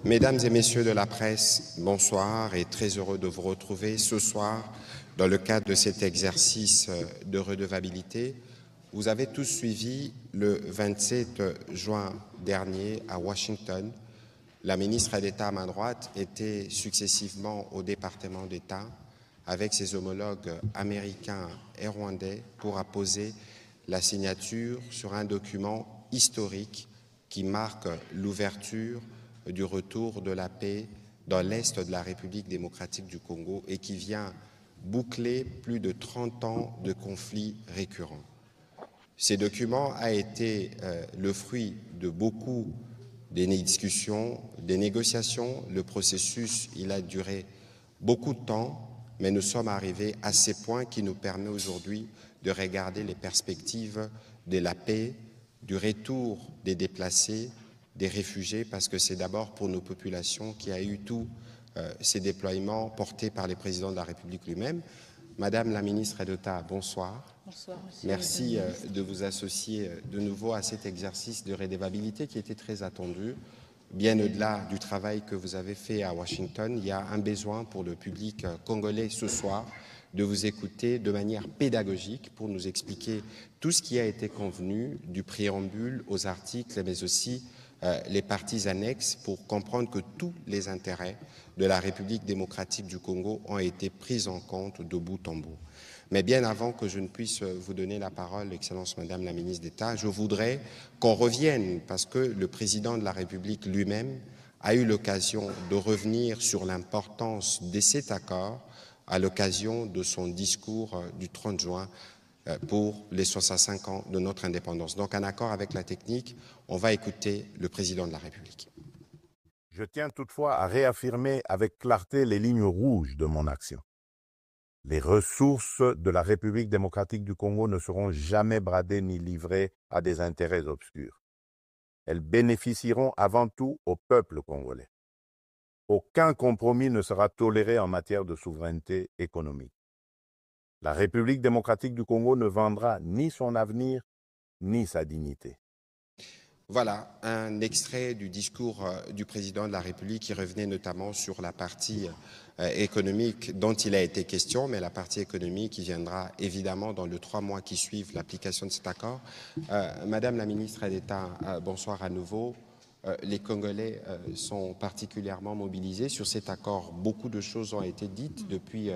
Mesdames et messieurs de la presse, bonsoir et très heureux de vous retrouver ce soir dans le cadre de cet exercice de redevabilité. Vous avez tous suivi le 27 juin dernier à Washington. La ministre d'État à ma droite était successivement au département d'État avec ses homologues américains et rwandais pour apposer la signature sur un document historique qui marque l'ouverture du retour de la paix dans l'Est de la République démocratique du Congo et qui vient boucler plus de 30 ans de conflits récurrents. Ces documents a été le fruit de beaucoup des discussions, des négociations. Le processus, il a duré beaucoup de temps, mais nous sommes arrivés à ces points qui nous permettent aujourd'hui de regarder les perspectives de la paix, du retour des déplacés, des réfugiés, parce que c'est d'abord pour nos populations qu'il y a eu tous ces déploiements portés par le président de la République lui-même. Madame la ministre d'État, bonsoir. Bonsoir, monsieur. Merci de vous associer de nouveau à cet exercice de redevabilité qui était très attendu. Bien au-delà du travail que vous avez fait à Washington, il y a un besoin pour le public congolais ce soir de vous écouter de manière pédagogique pour nous expliquer tout ce qui a été convenu, du préambule aux articles, mais aussi les parties annexes pour comprendre que tous les intérêts de la République démocratique du Congo ont été pris en compte de bout en bout. Mais bien avant que je ne puisse vous donner la parole, Excellence Madame la Ministre d'État, je voudrais qu'on revienne, parce que le président de la République lui-même a eu l'occasion de revenir sur l'importance de cet accord à l'occasion de son discours du 30 juin pour les 65 ans de notre indépendance. Donc, en accord avec la technique, on va écouter le président de la République. Je tiens toutefois à réaffirmer avec clarté les lignes rouges de mon action. Les ressources de la République démocratique du Congo ne seront jamais bradées ni livrées à des intérêts obscurs. Elles bénéficieront avant tout au peuple congolais. Aucun compromis ne sera toléré en matière de souveraineté économique. La République démocratique du Congo ne vendra ni son avenir, ni sa dignité. Voilà un extrait du discours du président de la République qui revenait notamment sur la partie économique dont il a été question, mais la partie économique qui viendra évidemment dans les 3 mois qui suivent l'application de cet accord. Madame la ministre d'État, bonsoir à nouveau. Les Congolais sont particulièrement mobilisés sur cet accord. Beaucoup de choses ont été dites depuis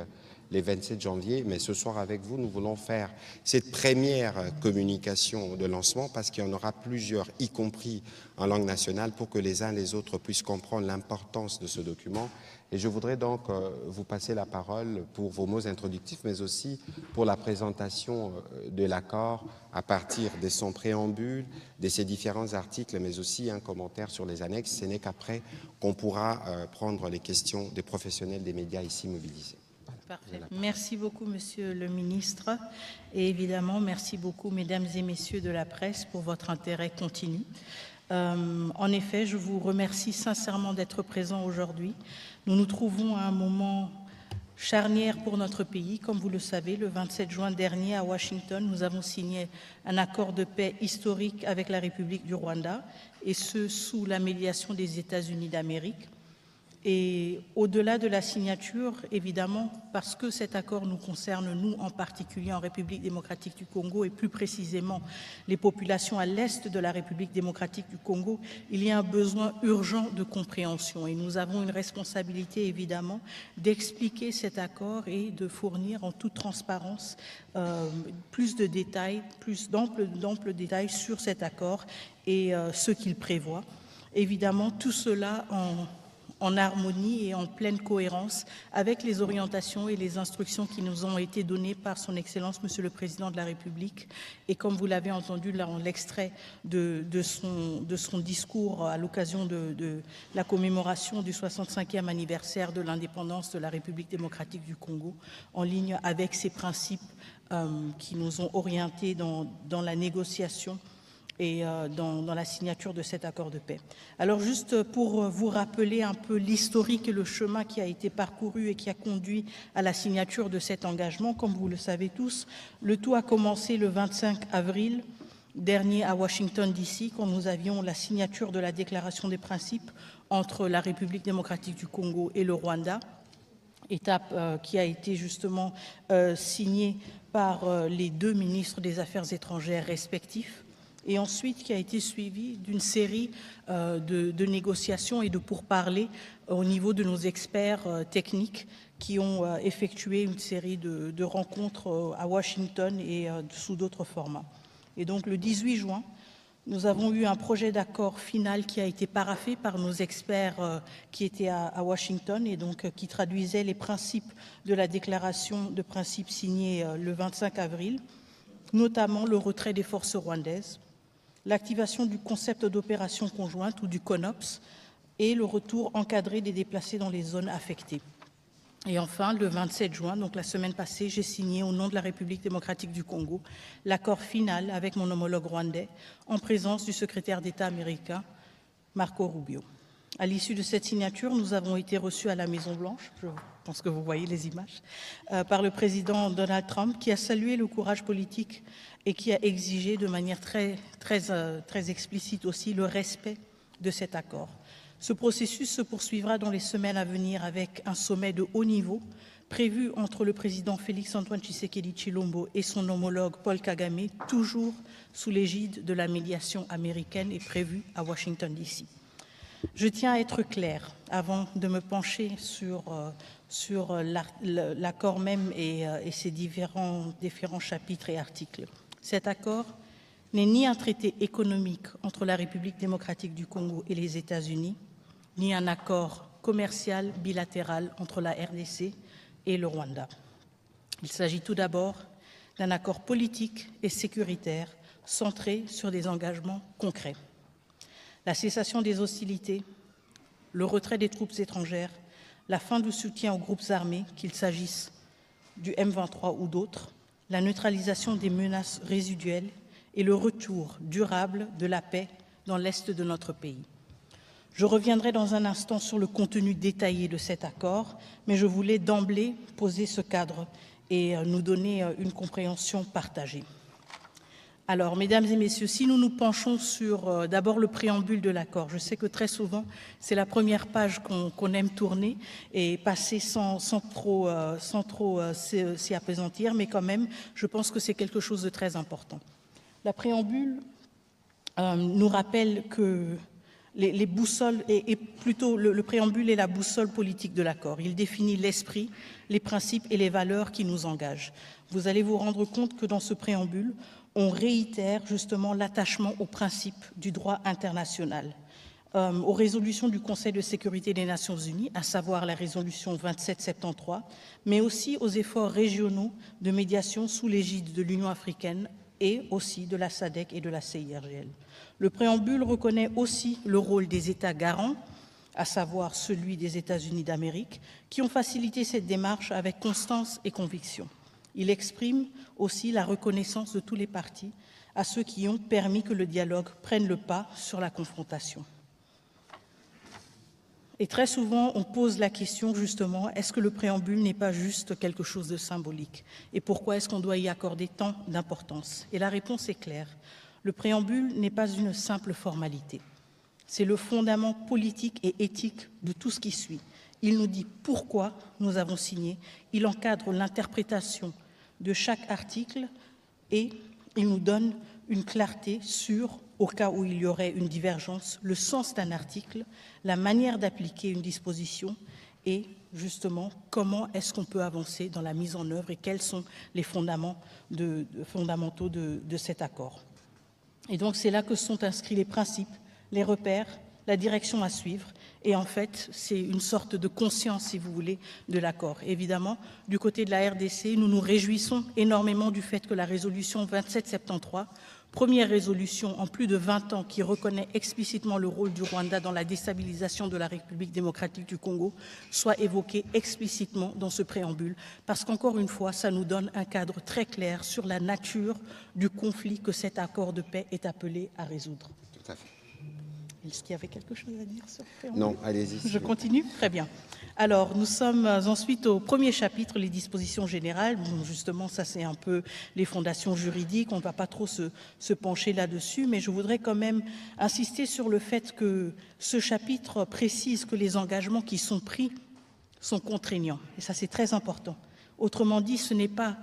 les 27 janvier, mais ce soir avec vous, nous voulons faire cette première communication de lancement parce qu'il y en aura plusieurs, y compris en langue nationale, pour que les uns et les autres puissent comprendre l'importance de ce document. Et je voudrais donc vous passer la parole pour vos mots introductifs, mais aussi pour la présentation de l'accord à partir de son préambule, de ses différents articles, mais aussi un commentaire sur les annexes. Ce n'est qu'après qu'on pourra prendre les questions des professionnels des médias ici mobilisés. Parfait. Merci beaucoup, Monsieur le ministre. Et évidemment, merci beaucoup, Mesdames et Messieurs de la presse, pour votre intérêt continu. En effet, je vous remercie sincèrement d'être présents aujourd'hui. Nous nous trouvons à un moment charnière pour notre pays. Comme vous le savez, le 27 juin dernier à Washington, nous avons signé un accord de paix historique avec la République du Rwanda, et ce, sous la médiation des États-Unis d'Amérique. Et au-delà de la signature, évidemment, parce que cet accord nous concerne, nous en particulier en République démocratique du Congo et plus précisément les populations à l'est de la République démocratique du Congo, il y a un besoin urgent de compréhension et nous avons une responsabilité évidemment d'expliquer cet accord et de fournir en toute transparence plus de détails, plus d'amples détails sur cet accord et ce qu'il prévoit. Évidemment, tout cela en harmonie et en pleine cohérence avec les orientations et les instructions qui nous ont été données par son Excellence, Monsieur le Président de la République. Et comme vous l'avez entendu dans l'extrait de son discours à l'occasion de la commémoration du 65e anniversaire de l'indépendance de la République démocratique du Congo, en ligne avec ces principes qui nous ont orientés dans la négociation et dans la signature de cet accord de paix. Alors juste pour vous rappeler un peu l'historique et le chemin qui a été parcouru et qui a conduit à la signature de cet engagement, comme vous le savez tous, le tout a commencé le 25 avril dernier à Washington, D.C., quand nous avions la signature de la déclaration des principes entre la République démocratique du Congo et le Rwanda, étape qui a été justement signée par les deux ministres des Affaires étrangères respectifs, et ensuite qui a été suivie d'une série de négociations et de pourparlers au niveau de nos experts techniques qui ont effectué une série de rencontres à Washington et sous d'autres formats. Et donc le 18 juin, nous avons eu un projet d'accord final qui a été paraphé par nos experts qui étaient à Washington et donc qui traduisait les principes de la déclaration de principes signée le 25 avril, notamment le retrait des forces rwandaises, l'activation du concept d'opération conjointe ou du CONOPS et le retour encadré des déplacés dans les zones affectées. Et enfin, le 27 juin, donc la semaine passée, j'ai signé au nom de la République démocratique du Congo l'accord final avec mon homologue rwandais en présence du secrétaire d'État américain Marco Rubio. À l'issue de cette signature, nous avons été reçus à la Maison-Blanche, je pense que vous voyez les images, par le président Donald Trump qui a salué le courage politique et qui a exigé de manière très explicite aussi le respect de cet accord. Ce processus se poursuivra dans les semaines à venir avec un sommet de haut niveau prévu entre le président Félix-Antoine Tshisekedi Tshilombo et son homologue Paul Kagame, toujours sous l'égide de la médiation américaine et prévu à Washington, D.C. Je tiens à être clair avant de me pencher sur l'accord même et ses différents chapitres et articles. Cet accord n'est ni un traité économique entre la République démocratique du Congo et les États-Unis, ni un accord commercial bilatéral entre la RDC et le Rwanda. Il s'agit tout d'abord d'un accord politique et sécuritaire centré sur des engagements concrets. La cessation des hostilités, le retrait des troupes étrangères, la fin du soutien aux groupes armés, qu'il s'agisse du M23 ou d'autres, la neutralisation des menaces résiduelles et le retour durable de la paix dans l'est de notre pays. Je reviendrai dans un instant sur le contenu détaillé de cet accord, mais je voulais d'emblée poser ce cadre et nous donner une compréhension partagée. Alors, mesdames et messieurs, si nous nous penchons sur d'abord le préambule de l'accord, je sais que très souvent, c'est la première page qu'on aime tourner et passer sans trop s'y appesantir, mais quand même, je pense que c'est quelque chose de très important. La préambule nous rappelle que les boussoles, et plutôt le préambule est la boussole politique de l'accord. Il définit l'esprit, les principes et les valeurs qui nous engagent. Vous allez vous rendre compte que dans ce préambule, on réitère justement l'attachement aux principes du droit international, aux résolutions du Conseil de sécurité des Nations Unies, à savoir la résolution 2773, mais aussi aux efforts régionaux de médiation sous l'égide de l'Union africaine et aussi de la SADC et de la CIRGL. Le préambule reconnaît aussi le rôle des États garants, à savoir celui des États-Unis d'Amérique, qui ont facilité cette démarche avec constance et conviction. Il exprime aussi la reconnaissance de tous les partis à ceux qui ont permis que le dialogue prenne le pas sur la confrontation. Et très souvent, on pose la question justement, est-ce que le préambule n'est pas juste quelque chose de symbolique? Et pourquoi est-ce qu'on doit y accorder tant d'importance? Et la réponse est claire. Le préambule n'est pas une simple formalité. C'est le fondament politique et éthique de tout ce qui suit. Il nous dit pourquoi nous avons signé, il encadre l'interprétation de chaque article et il nous donne une clarté sur, au cas où il y aurait une divergence, le sens d'un article, la manière d'appliquer une disposition et justement comment est-ce qu'on peut avancer dans la mise en œuvre et quels sont les fondamentaux de cet accord. Et donc c'est là que sont inscrits les principes, les repères, la direction à suivre. Et en fait, c'est une sorte de conscience, si vous voulez, de l'accord. Évidemment, du côté de la RDC, nous nous réjouissons énormément du fait que la résolution 2773, première résolution en plus de 20 ans qui reconnaît explicitement le rôle du Rwanda dans la déstabilisation de la République démocratique du Congo, soit évoquée explicitement dans ce préambule, parce qu'encore une fois, ça nous donne un cadre très clair sur la nature du conflit que cet accord de paix est appelé à résoudre. Tout à fait. Est-ce qu'il y avait quelque chose à dire sur Non, allez-y. Je continue? Très bien. Alors, nous sommes ensuite au premier chapitre, les dispositions générales. Bon, justement, ça, c'est un peu les fondations juridiques. On ne va pas trop se pencher là-dessus, mais je voudrais quand même insister sur le fait que ce chapitre précise que les engagements qui sont pris sont contraignants. Et ça, c'est très important. Autrement dit, ce n'est pas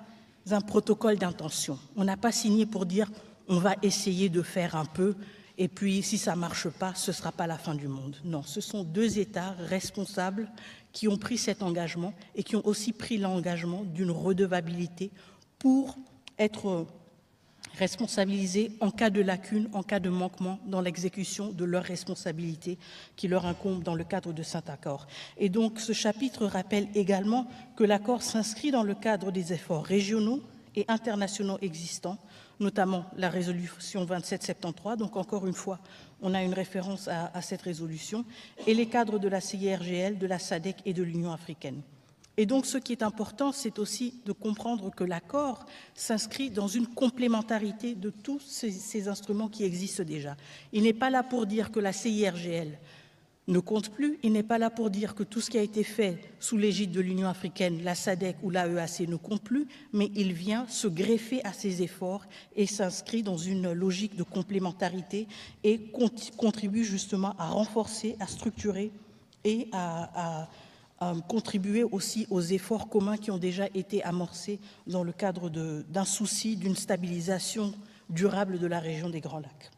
un protocole d'intention. On n'a pas signé pour dire on va essayer de faire un peu, et puis si ça ne marche pas, ce ne sera pas la fin du monde. Non, ce sont deux États responsables qui ont pris cet engagement et qui ont aussi pris l'engagement d'une redevabilité pour être responsabilisés en cas de lacune, en cas de manquement dans l'exécution de leurs responsabilités qui leur incombent dans le cadre de cet accord. Et donc ce chapitre rappelle également que l'accord s'inscrit dans le cadre des efforts régionaux et internationaux existants, notamment la résolution 2773, donc encore une fois, on a une référence à cette résolution, et les cadres de la CIRGL, de la SADC et de l'Union africaine. Et donc, ce qui est important, c'est aussi de comprendre que l'accord s'inscrit dans une complémentarité de tous ces instruments qui existent déjà. Il n'est pas là pour dire que la CIRGL ne compte plus, il n'est pas là pour dire que tout ce qui a été fait sous l'égide de l'Union africaine, la SADC ou l'AEAC ne compte plus, mais il vient se greffer à ces efforts et s'inscrit dans une logique de complémentarité et contribue justement à renforcer, à structurer et à contribuer aussi aux efforts communs qui ont déjà été amorcés dans le cadre d'un souci d'une stabilisation durable de la région des Grands Lacs.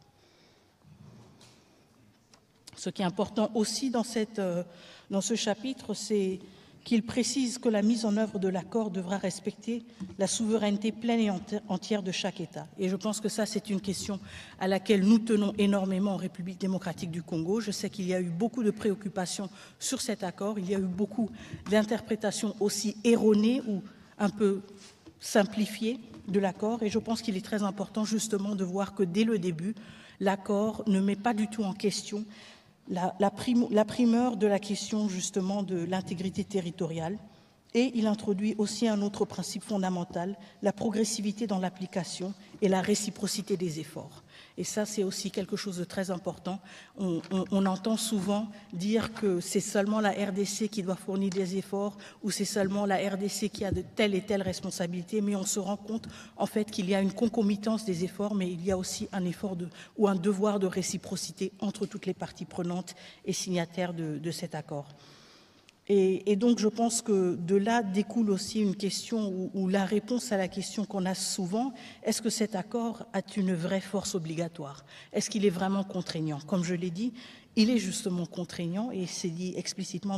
Ce qui est important aussi dans ce chapitre, c'est qu'il précise que la mise en œuvre de l'accord devra respecter la souveraineté pleine et entière de chaque État. Et je pense que ça, c'est une question à laquelle nous tenons énormément en République démocratique du Congo. Je sais qu'il y a eu beaucoup de préoccupations sur cet accord. Il y a eu beaucoup d'interprétations aussi erronées ou un peu simplifiées de l'accord. Et je pense qu'il est très important justement de voir que dès le début, l'accord ne met pas du tout en question la primeur de la question justement de l'intégrité territoriale, et il introduit aussi un autre principe fondamental, la progressivité dans l'application et la réciprocité des efforts. Et ça, c'est aussi quelque chose de très important. On entend souvent dire que c'est seulement la RDC qui doit fournir des efforts ou c'est seulement la RDC qui a de telle et telle responsabilité, mais on se rend compte en fait qu'il y a une concomitance des efforts, mais il y a aussi un effort ou un devoir de réciprocité entre toutes les parties prenantes et signataires de cet accord. Et donc, je pense que de là découle aussi une question ou la réponse à la question qu'on a souvent, est-ce que cet accord a une vraie force obligatoire? Est-ce qu'il est vraiment contraignant? Comme je l'ai dit, il est justement contraignant et c'est dit explicitement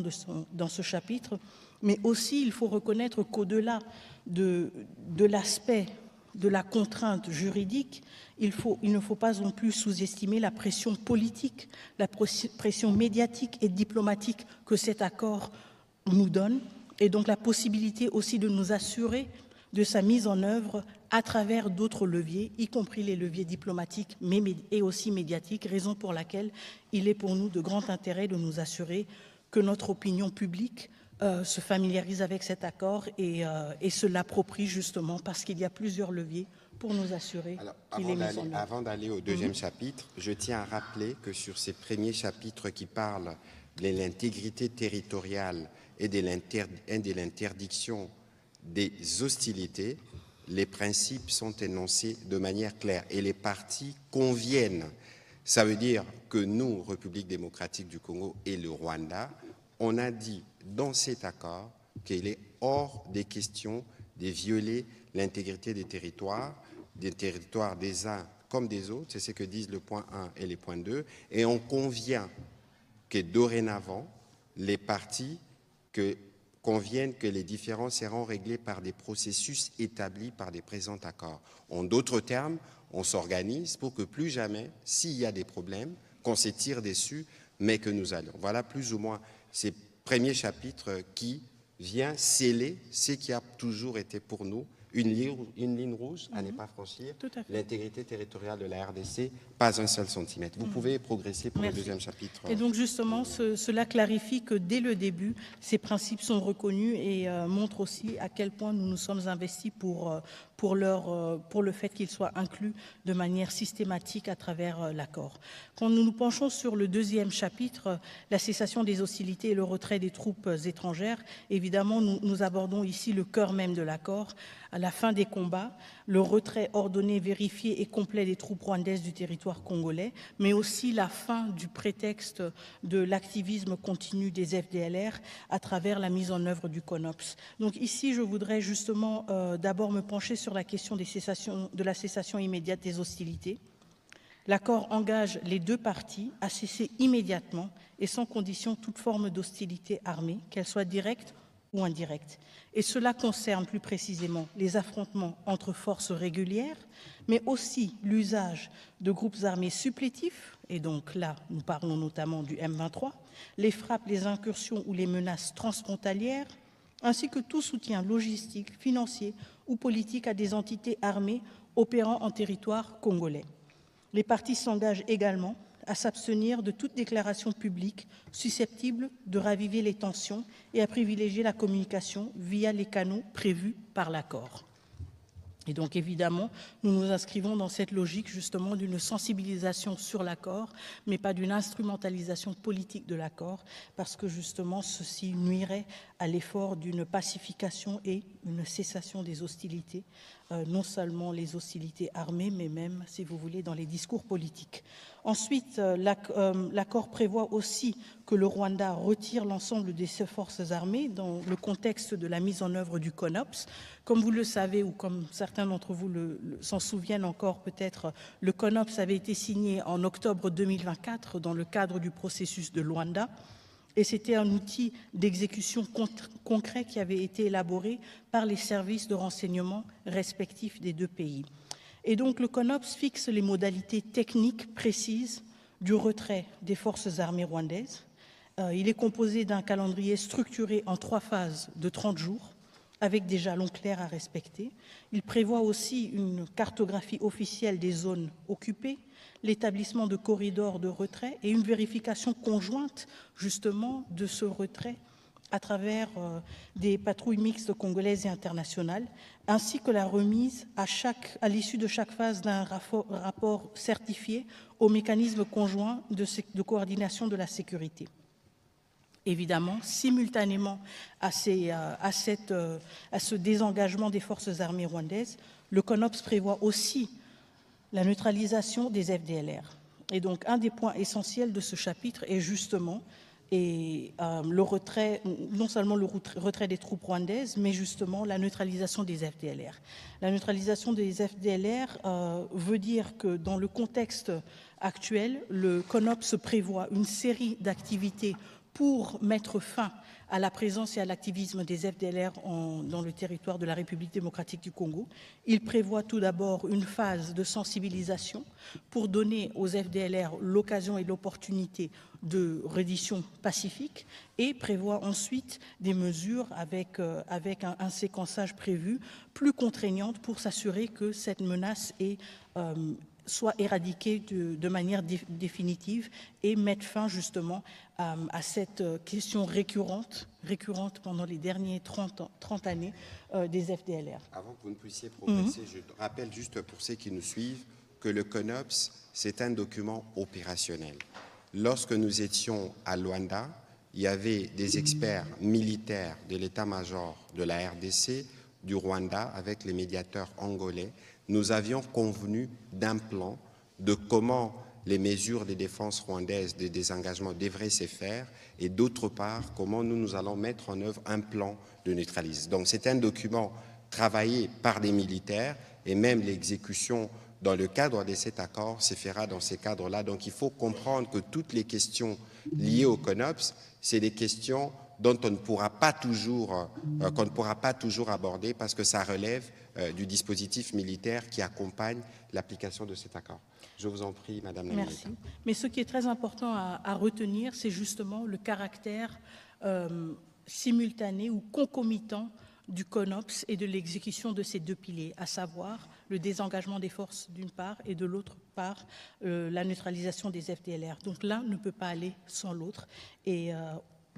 dans ce chapitre, mais aussi il faut reconnaître qu'au-delà de l'aspect de la contrainte juridique, il ne faut pas non plus sous-estimer la pression politique, la pression médiatique et diplomatique que cet accord nous donne, et donc la possibilité aussi de nous assurer de sa mise en œuvre à travers d'autres leviers, y compris les leviers diplomatiques et aussi médiatiques, raison pour laquelle il est pour nous de grand intérêt de nous assurer que notre opinion publique se familiarise avec cet accord et se l'approprie justement parce qu'il y a plusieurs leviers pour nous assurer qu'il est mis en œuvre. Avant d'aller au deuxième chapitre, je tiens à rappeler que sur ces premiers chapitres qui parlent de l'intégrité territoriale et de l'interdiction des hostilités, les principes sont énoncés de manière claire et les parties conviennent. Ça veut dire que nous, République démocratique du Congo et le Rwanda, on a dit dans cet accord qu'il est hors des questions de violer l'intégrité des territoires des uns comme des autres, c'est ce que disent le point 1 et les points 2, et on convient que dorénavant, les parties conviennent que les différends seront réglés par des processus établis par des présents accords. En d'autres termes, on s'organise pour que plus jamais, s'il y a des problèmes, qu'on se tire dessus, mais que nous allons. Voilà plus ou moins ces premiers chapitres qui, vient sceller ce qui a toujours été pour nous une ligne rouge à ne pas franchir, l'intégrité territoriale de la RDC, pas un seul centimètre. Vous pouvez progresser pour le deuxième chapitre. Et donc justement, cela clarifie que dès le début, ces principes sont reconnus et montrent aussi à quel point nous nous sommes investis pour le fait qu'ils soient inclus de manière systématique à travers l'accord. Quand nous nous penchons sur le deuxième chapitre, la cessation des hostilités et le retrait des troupes étrangères, évidemment, nous abordons ici le cœur même de l'accord. À la fin des combats, le retrait ordonné, vérifié et complet des troupes rwandaises du territoire congolais, mais aussi la fin du prétexte de l'activisme continu des FDLR à travers la mise en œuvre du CONOPS. Donc ici, je voudrais justement d'abord me pencher sur la question de la cessation immédiate des hostilités. L'accord engage les deux parties à cesser immédiatement et sans condition toute forme d'hostilité armée, qu'elle soit directe ou indirecte. Et cela concerne plus précisément les affrontements entre forces régulières, mais aussi l'usage de groupes armés supplétifs, et donc là, nous parlons notamment du M23, les frappes, les incursions ou les menaces transfrontalières, ainsi que tout soutien logistique, financier ou politique à des entités armées opérant en territoire congolais. Les parties s'engagent également à s'abstenir de toute déclaration publique susceptible de raviver les tensions et à privilégier la communication via les canaux prévus par l'accord. Et donc, évidemment, nous nous inscrivons dans cette logique, justement, d'une sensibilisation sur l'accord, mais pas d'une instrumentalisation politique de l'accord, parce que, justement, ceci nuirait à l'effort d'une pacification et une cessation des hostilités, non seulement les hostilités armées, mais même, si vous voulez, dans les discours politiques. Ensuite, l'accord prévoit aussi que le Rwanda retire l'ensemble de ses forces armées dans le contexte de la mise en œuvre du CONOPS. Comme vous le savez, ou comme certains d'entre vous s'en souviennent encore peut-être, le CONOPS avait été signé en octobre 2024 dans le cadre du processus de Luanda. Et c'était un outil d'exécution concret qui avait été élaboré par les services de renseignement respectifs des deux pays. Et donc le CONOPS fixe les modalités techniques précises du retrait des forces armées rwandaises. Il est composé d'un calendrier structuré en 3 phases de 30 jours, avec des jalons clairs à respecter. Il prévoit aussi une cartographie officielle des zones occupées, l'établissement de corridors de retrait et une vérification conjointe justement de ce retrait à travers des patrouilles mixtes congolaises et internationales, ainsi que la remise à l'issue de chaque phase d'un rapport certifié au mécanisme conjoint de coordination de la sécurité. Évidemment, simultanément à ce désengagement des forces armées rwandaises, le CONOPS prévoit aussi la neutralisation des FDLR. Et donc, un des points essentiels de ce chapitre est justement le retrait, non seulement le retrait des troupes rwandaises, mais justement la neutralisation des FDLR. La neutralisation des FDLR veut dire que dans le contexte actuel, le CONOPS prévoit une série d'activités pour mettre fin à la présence et à l'activisme des FDLR dans le territoire de la République démocratique du Congo. Il prévoit tout d'abord une phase de sensibilisation pour donner aux FDLR l'occasion et l'opportunité de reddition pacifique et prévoit ensuite des mesures avec un séquençage prévu plus contraignante pour s'assurer que cette menace soit éradiquée de manière définitive et mettre fin justement à cette question récurrente pendant les derniers 30 années des FDLR. Avant que vous ne puissiez progresser, je rappelle juste pour ceux qui nous suivent que le CONOPS, c'est un document opérationnel. Lorsque nous étions à Luanda, il y avait des experts militaires de l'état-major de la RDC, du Rwanda, avec les médiateurs angolais. Nous avions convenu d'un plan de comment les mesures de défense rwandaises de désengagement devraient se faire et d'autre part, comment nous allons mettre en œuvre un plan de neutralisation. Donc c'est un document travaillé par des militaires et même l'exécution dans le cadre de cet accord se fera dans ces cadres-là. Donc il faut comprendre que toutes les questions liées au CONOPS, c'est des questions dont on ne pourra pas toujours, qu'on ne pourra pas toujours aborder parce que ça relève du dispositif militaire qui accompagne l'application de cet accord. Je vous en prie, Madame la Ministre. Merci. Mais ce qui est très important à retenir, c'est justement le caractère simultané ou concomitant du CONOPS et de l'exécution de ces deux piliers, à savoir le désengagement des forces d'une part et de l'autre part la neutralisation des FDLR. Donc l'un ne peut pas aller sans l'autre et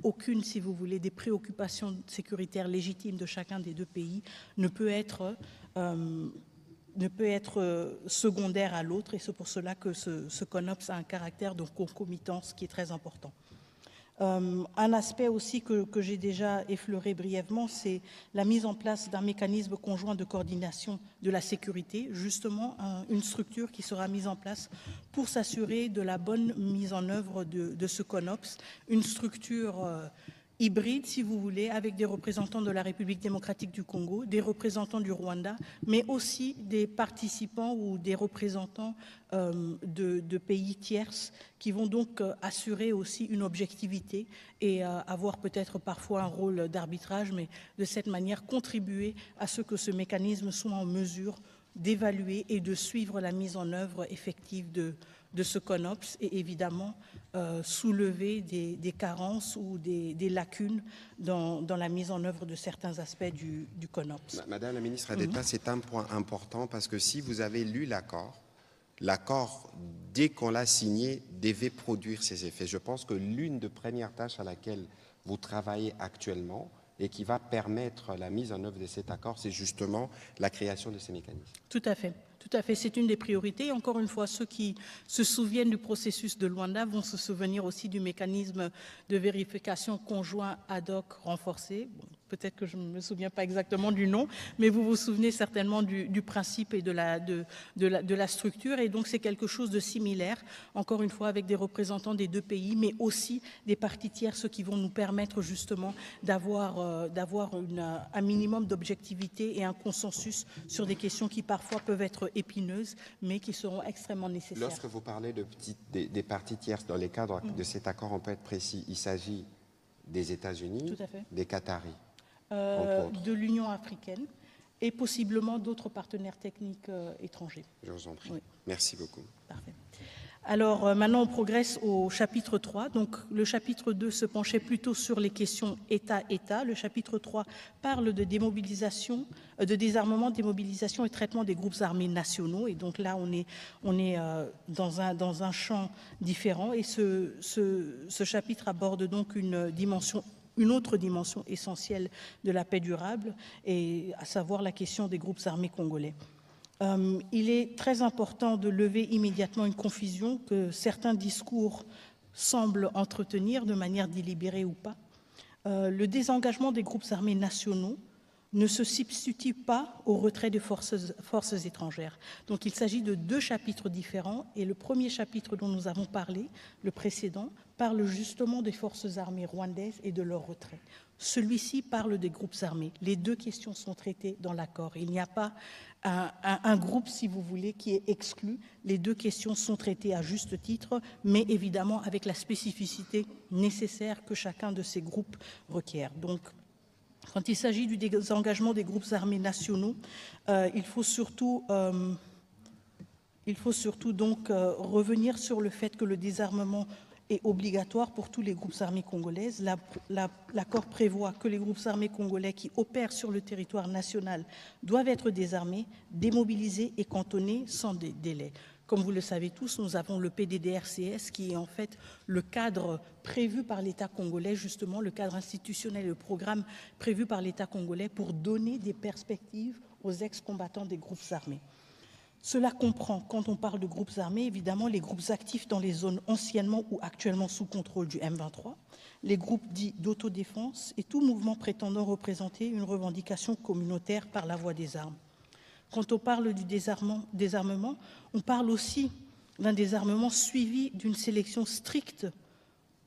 aucune, si vous voulez, des préoccupations sécuritaires légitimes de chacun des deux pays ne peut être secondaire à l'autre, et c'est pour cela que ce CONOPS a un caractère de concomitance qui est très important. Un aspect aussi que j'ai déjà effleuré brièvement, c'est la mise en place d'un mécanisme conjoint de coordination de la sécurité, justement une structure qui sera mise en place pour s'assurer de la bonne mise en œuvre de ce CONOPS, une structure hybride, si vous voulez, avec des représentants de la République démocratique du Congo, des représentants du Rwanda, mais aussi des participants ou des représentants de pays tierces qui vont donc assurer aussi une objectivité et avoir peut-être parfois un rôle d'arbitrage, mais de cette manière contribuer à ce que ce mécanisme soit en mesure d'évaluer et de suivre la mise en œuvre effective de ce CONOPS et évidemment soulever des carences ou des lacunes dans la mise en œuvre de certains aspects du CONOPS. Madame la ministre d'État, c'est un point important parce que si vous avez lu l'accord, dès qu'on l'a signé, devait produire ses effets. Je pense que l'une des premières tâches à laquelle vous travaillez actuellement et qui va permettre la mise en œuvre de cet accord, c'est justement la création de ces mécanismes. Tout à fait. Tout à fait, c'est une des priorités. Encore une fois, ceux qui se souviennent du processus de Luanda vont se souvenir aussi du mécanisme de vérification conjoint ad hoc renforcé. Bon, peut-être que je ne me souviens pas exactement du nom, mais vous vous souvenez certainement du principe et de la structure. Et donc, c'est quelque chose de similaire, encore une fois, avec des représentants des deux pays, mais aussi des parties tierces qui vont nous permettre justement d'avoir un minimum d'objectivité et un consensus sur des questions qui parfois peuvent être épineuses, mais qui seront extrêmement nécessaires. Lorsque vous parlez des parties tierces, dans les cadres de cet accord, on peut être précis, il s'agit des États-Unis, des Qataris, de l'Union africaine et possiblement d'autres partenaires techniques étrangers. Je vous en prie. Oui. Merci beaucoup. Parfait. Alors maintenant on progresse au chapitre 3. Donc le chapitre 2 se penchait plutôt sur les questions État-État. Le chapitre 3 parle de démobilisation, de désarmement, démobilisation et traitement des groupes armés nationaux. Et donc là on est dans un champ différent. Et ce chapitre aborde donc une autre dimension essentielle de la paix durable, et à savoir la question des groupes armés congolais. Il est très important de lever immédiatement une confusion que certains discours semblent entretenir de manière délibérée ou pas. Le désengagement des groupes armés nationaux ne se substitue pas au retrait des forces étrangères. Donc il s'agit de deux chapitres différents, et le premier chapitre dont nous avons parlé, le précédent, parle justement des forces armées rwandaises et de leur retrait. Celui-ci parle des groupes armés. Les deux questions sont traitées dans l'accord. Il n'y a pas un groupe, si vous voulez, qui est exclu. Les deux questions sont traitées à juste titre, mais évidemment avec la spécificité nécessaire que chacun de ces groupes requiert. Donc, quand il s'agit du désengagement des groupes armés nationaux, il faut surtout donc revenir sur le fait que le désarmement est obligatoire pour tous les groupes armés congolaises. L'accord prévoit que les groupes armés congolais qui opèrent sur le territoire national doivent être désarmés, démobilisés et cantonnés sans délai. Comme vous le savez tous, nous avons le PDDRCS qui est en fait le cadre prévu par l'État congolais, justement le cadre institutionnel, le programme prévu par l'État congolais pour donner des perspectives aux ex-combattants des groupes armés. Cela comprend, quand on parle de groupes armés, évidemment les groupes actifs dans les zones anciennement ou actuellement sous contrôle du M23, les groupes dits d'autodéfense et tout mouvement prétendant représenter une revendication communautaire par la voie des armes. Quand on parle du désarmement, on parle aussi d'un désarmement suivi d'une sélection stricte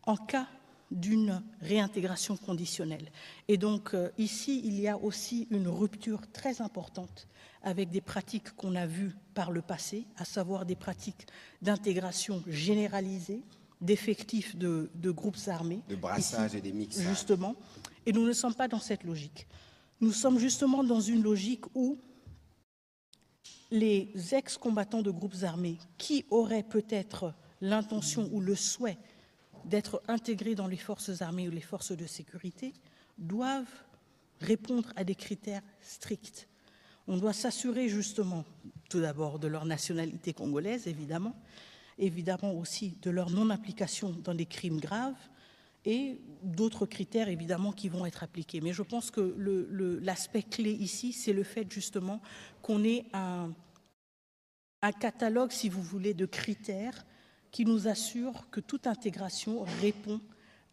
en cas d'une réintégration conditionnelle. Et donc ici, il y a aussi une rupture très importante avec des pratiques qu'on a vues par le passé, à savoir des pratiques d'intégration généralisée, d'effectifs de groupes armés. De brassage ici, et des mixages. Justement. Et nous ne sommes pas dans cette logique. Nous sommes justement dans une logique où les ex-combattants de groupes armés qui auraient peut-être l'intention ou le souhait d'être intégrés dans les forces armées ou les forces de sécurité doivent répondre à des critères stricts. On doit s'assurer justement, tout d'abord, de leur nationalité congolaise, évidemment aussi de leur non-application dans des crimes graves, et d'autres critères, évidemment, qui vont être appliqués. Mais je pense que l'aspect clé ici, c'est le fait, justement, qu'on ait un catalogue, si vous voulez, de critères qui nous assurent que toute intégration répond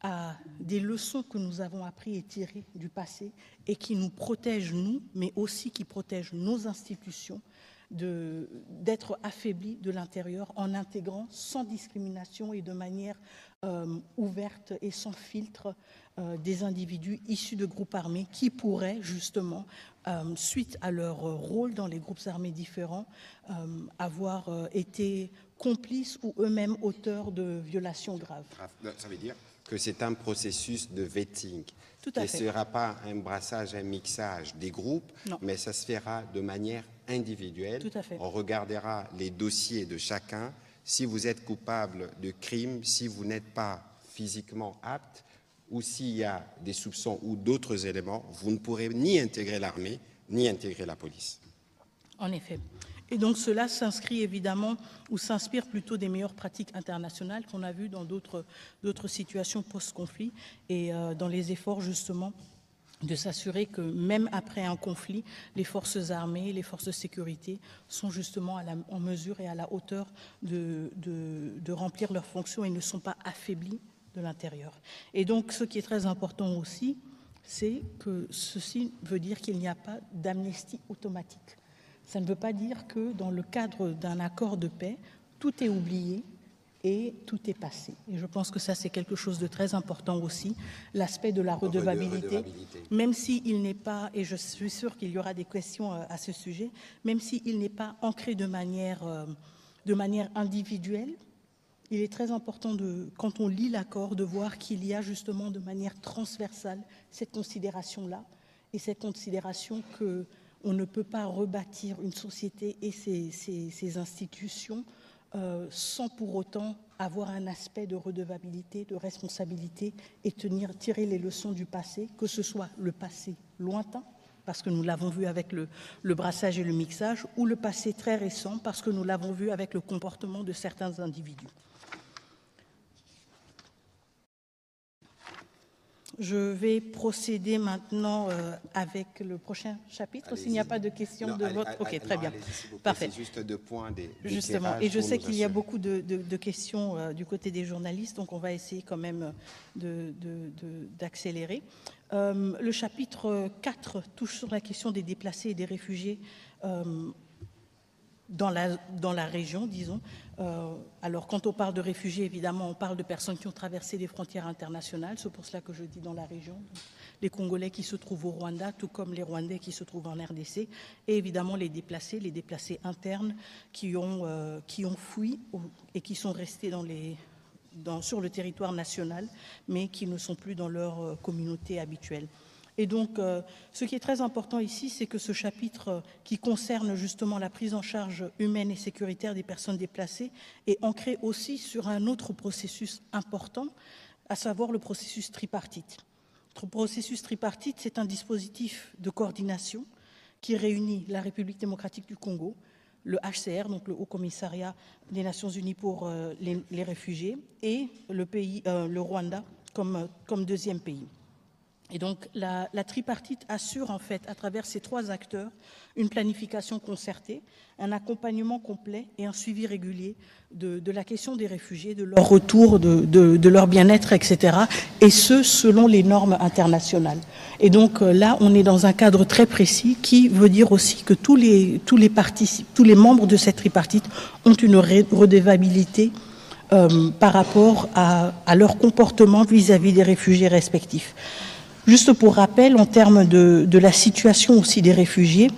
à des leçons que nous avons appris et tirées du passé et qui nous protègent, nous, mais aussi qui protègent nos institutions d'être affaiblis de l'intérieur en intégrant sans discrimination et de manière ouverte et sans filtre des individus issus de groupes armés qui pourraient justement, suite à leur rôle dans les groupes armés différents, avoir été complices ou eux-mêmes auteurs de violations graves. Ça veut dire que c'est un processus de vetting. Tout à fait. Ce ne sera pas un brassage, un mixage des groupes, non, mais ça se fera de manière individuelle. Tout à fait. On regardera les dossiers de chacun. Si vous êtes coupable de crime, si vous n'êtes pas physiquement apte, ou s'il y a des soupçons ou d'autres éléments, vous ne pourrez ni intégrer l'armée, ni intégrer la police. En effet. Et donc cela s'inscrit évidemment, ou s'inspire plutôt des meilleures pratiques internationales qu'on a vues dans d'autres situations post-conflit et dans les efforts justement de s'assurer que même après un conflit, les forces armées, les forces de sécurité sont justement en mesure et à la hauteur de remplir leurs fonctions et ne sont pas affaiblis de l'intérieur. Et donc ce qui est très important aussi, c'est que ceci veut dire qu'il n'y a pas d'amnistie automatique. Ça ne veut pas dire que dans le cadre d'un accord de paix, tout est oublié et tout est passé. Et je pense que ça, c'est quelque chose de très important aussi, l'aspect de la redevabilité, même s'il n'est pas, et je suis sûre qu'il y aura des questions à ce sujet, même s'il n'est pas ancré de manière individuelle, il est très important, quand on lit l'accord, de voir qu'il y a justement de manière transversale cette considération-là, et cette considération que on ne peut pas rebâtir une société et ses institutions sans pour autant avoir un aspect de redevabilité, de responsabilité et tirer les leçons du passé, que ce soit le passé lointain, parce que nous l'avons vu avec le brassage et le mixage, ou le passé très récent, parce que nous l'avons vu avec le comportement de certains individus. Je vais procéder maintenant avec le prochain chapitre, s'il n'y a pas de questions de votre... Ok, très bien. Parfait. C'est juste deux points justement, et je sais qu'il y a beaucoup de questions du côté des journalistes, donc on va essayer quand même d'accélérer. Le chapitre 4 touche sur la question des déplacés et des réfugiés dans la région, disons. Alors, quand on parle de réfugiés, évidemment, on parle de personnes qui ont traversé les frontières internationales. C'est pour cela que je dis dans la région. Les Congolais qui se trouvent au Rwanda, tout comme les Rwandais qui se trouvent en RDC. Et évidemment, les déplacés internes qui ont fui et qui sont restés sur le territoire national, mais qui ne sont plus dans leur communauté habituelle. Et donc, ce qui est très important ici, c'est que ce chapitre qui concerne justement la prise en charge humaine et sécuritaire des personnes déplacées est ancré aussi sur un autre processus important, à savoir le processus tripartite. Le processus tripartite, c'est un dispositif de coordination qui réunit la République démocratique du Congo, le HCR, donc le Haut Commissariat des Nations Unies pour les réfugiés, et le Rwanda comme deuxième pays. Et donc, la tripartite assure, en fait, à travers ces trois acteurs, une planification concertée, un accompagnement complet et un suivi régulier de la question des réfugiés, de leur retour, de leur bien-être, etc., et ce, selon les normes internationales. Et donc, là, on est dans un cadre très précis qui veut dire aussi que tous les membres de cette tripartite ont une redevabilité par rapport à leur comportement vis-à-vis des réfugiés respectifs. Juste pour rappel, en termes de la situation aussi des réfugiés,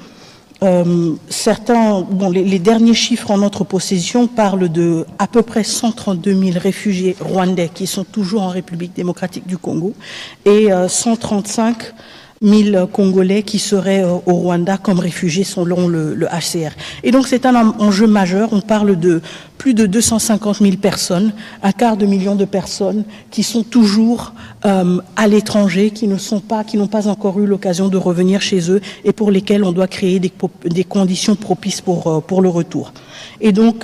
les derniers chiffres en notre possession parlent de à peu près 132 000 réfugiés rwandais qui sont toujours en République démocratique du Congo et 135 000 Congolais qui seraient au Rwanda comme réfugiés selon le HCR. Et donc c'est un enjeu majeur. On parle de plus de 250 000 personnes, 250 000 de personnes qui sont toujours à l'étranger, qui n'ont pas encore eu l'occasion de revenir chez eux et pour lesquels on doit créer des conditions propices pour le retour. Et donc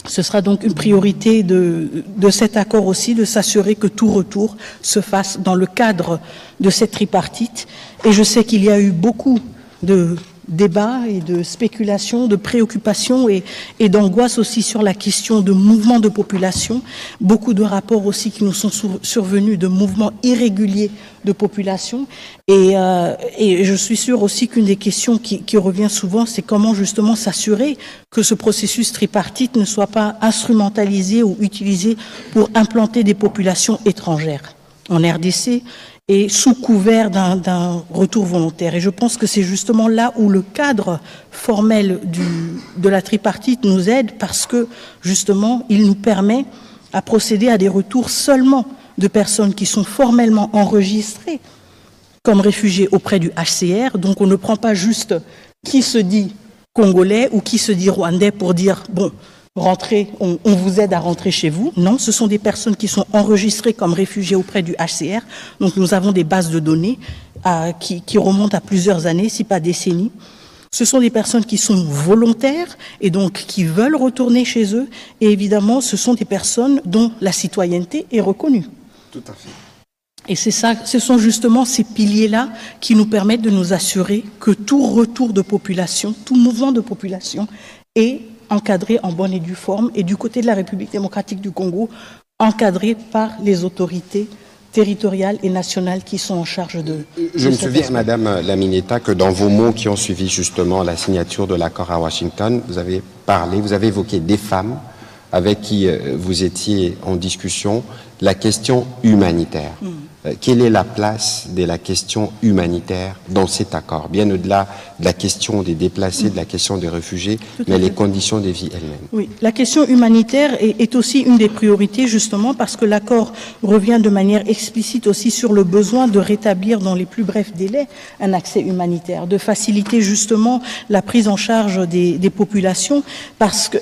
ce sera donc une priorité de cet accord aussi, de s'assurer que tout retour se fasse dans le cadre de cette tripartite. Et je sais qu'il y a eu beaucoup de débats et de spéculations, de préoccupations et d'angoisse aussi sur la question de mouvements de population. Beaucoup de rapports aussi qui nous sont survenus de mouvements irréguliers de population. Et je suis sûre aussi qu'une des questions qui revient souvent, c'est comment justement s'assurer que ce processus tripartite ne soit pas instrumentalisé ou utilisé pour implanter des populations étrangères en RDC et sous couvert d'un retour volontaire. Et je pense que c'est justement là où le cadre formel de la tripartite nous aide, parce que justement, il nous permet à procéder à des retours seulement de personnes qui sont formellement enregistrées comme réfugiés auprès du HCR. Donc on ne prend pas juste qui se dit congolais ou qui se dit rwandais pour dire bon, rentrez, on vous aide à rentrer chez vous. Non, ce sont des personnes qui sont enregistrées comme réfugiés auprès du HCR. Donc nous avons des bases de données qui remontent à plusieurs années, si pas décennies. Ce sont des personnes qui sont volontaires et donc qui veulent retourner chez eux. Et évidemment, ce sont des personnes dont la citoyenneté est reconnue. Tout à fait. Et c'est ça, ce sont justement ces piliers-là qui nous permettent de nous assurer que tout retour de population, tout mouvement de population est encadré en bonne et due forme, et du côté de la République démocratique du Congo, encadré par les autorités territoriales et nationales qui sont en charge de... Je me souviens, Madame Lamineta, que dans vos mots qui ont suivi justement la signature de l'accord à Washington, vous avez évoqué des femmes avec qui vous étiez en discussion, la question humanitaire. Quelle est la place de la question humanitaire dans cet accord, bien au-delà de la question des déplacés, de la question des réfugiés, mais les conditions de vie elles-mêmes? Oui, la question humanitaire est aussi une des priorités, justement parce que l'accord revient de manière explicite aussi sur le besoin de rétablir dans les plus brefs délais un accès humanitaire, de faciliter justement la prise en charge des populations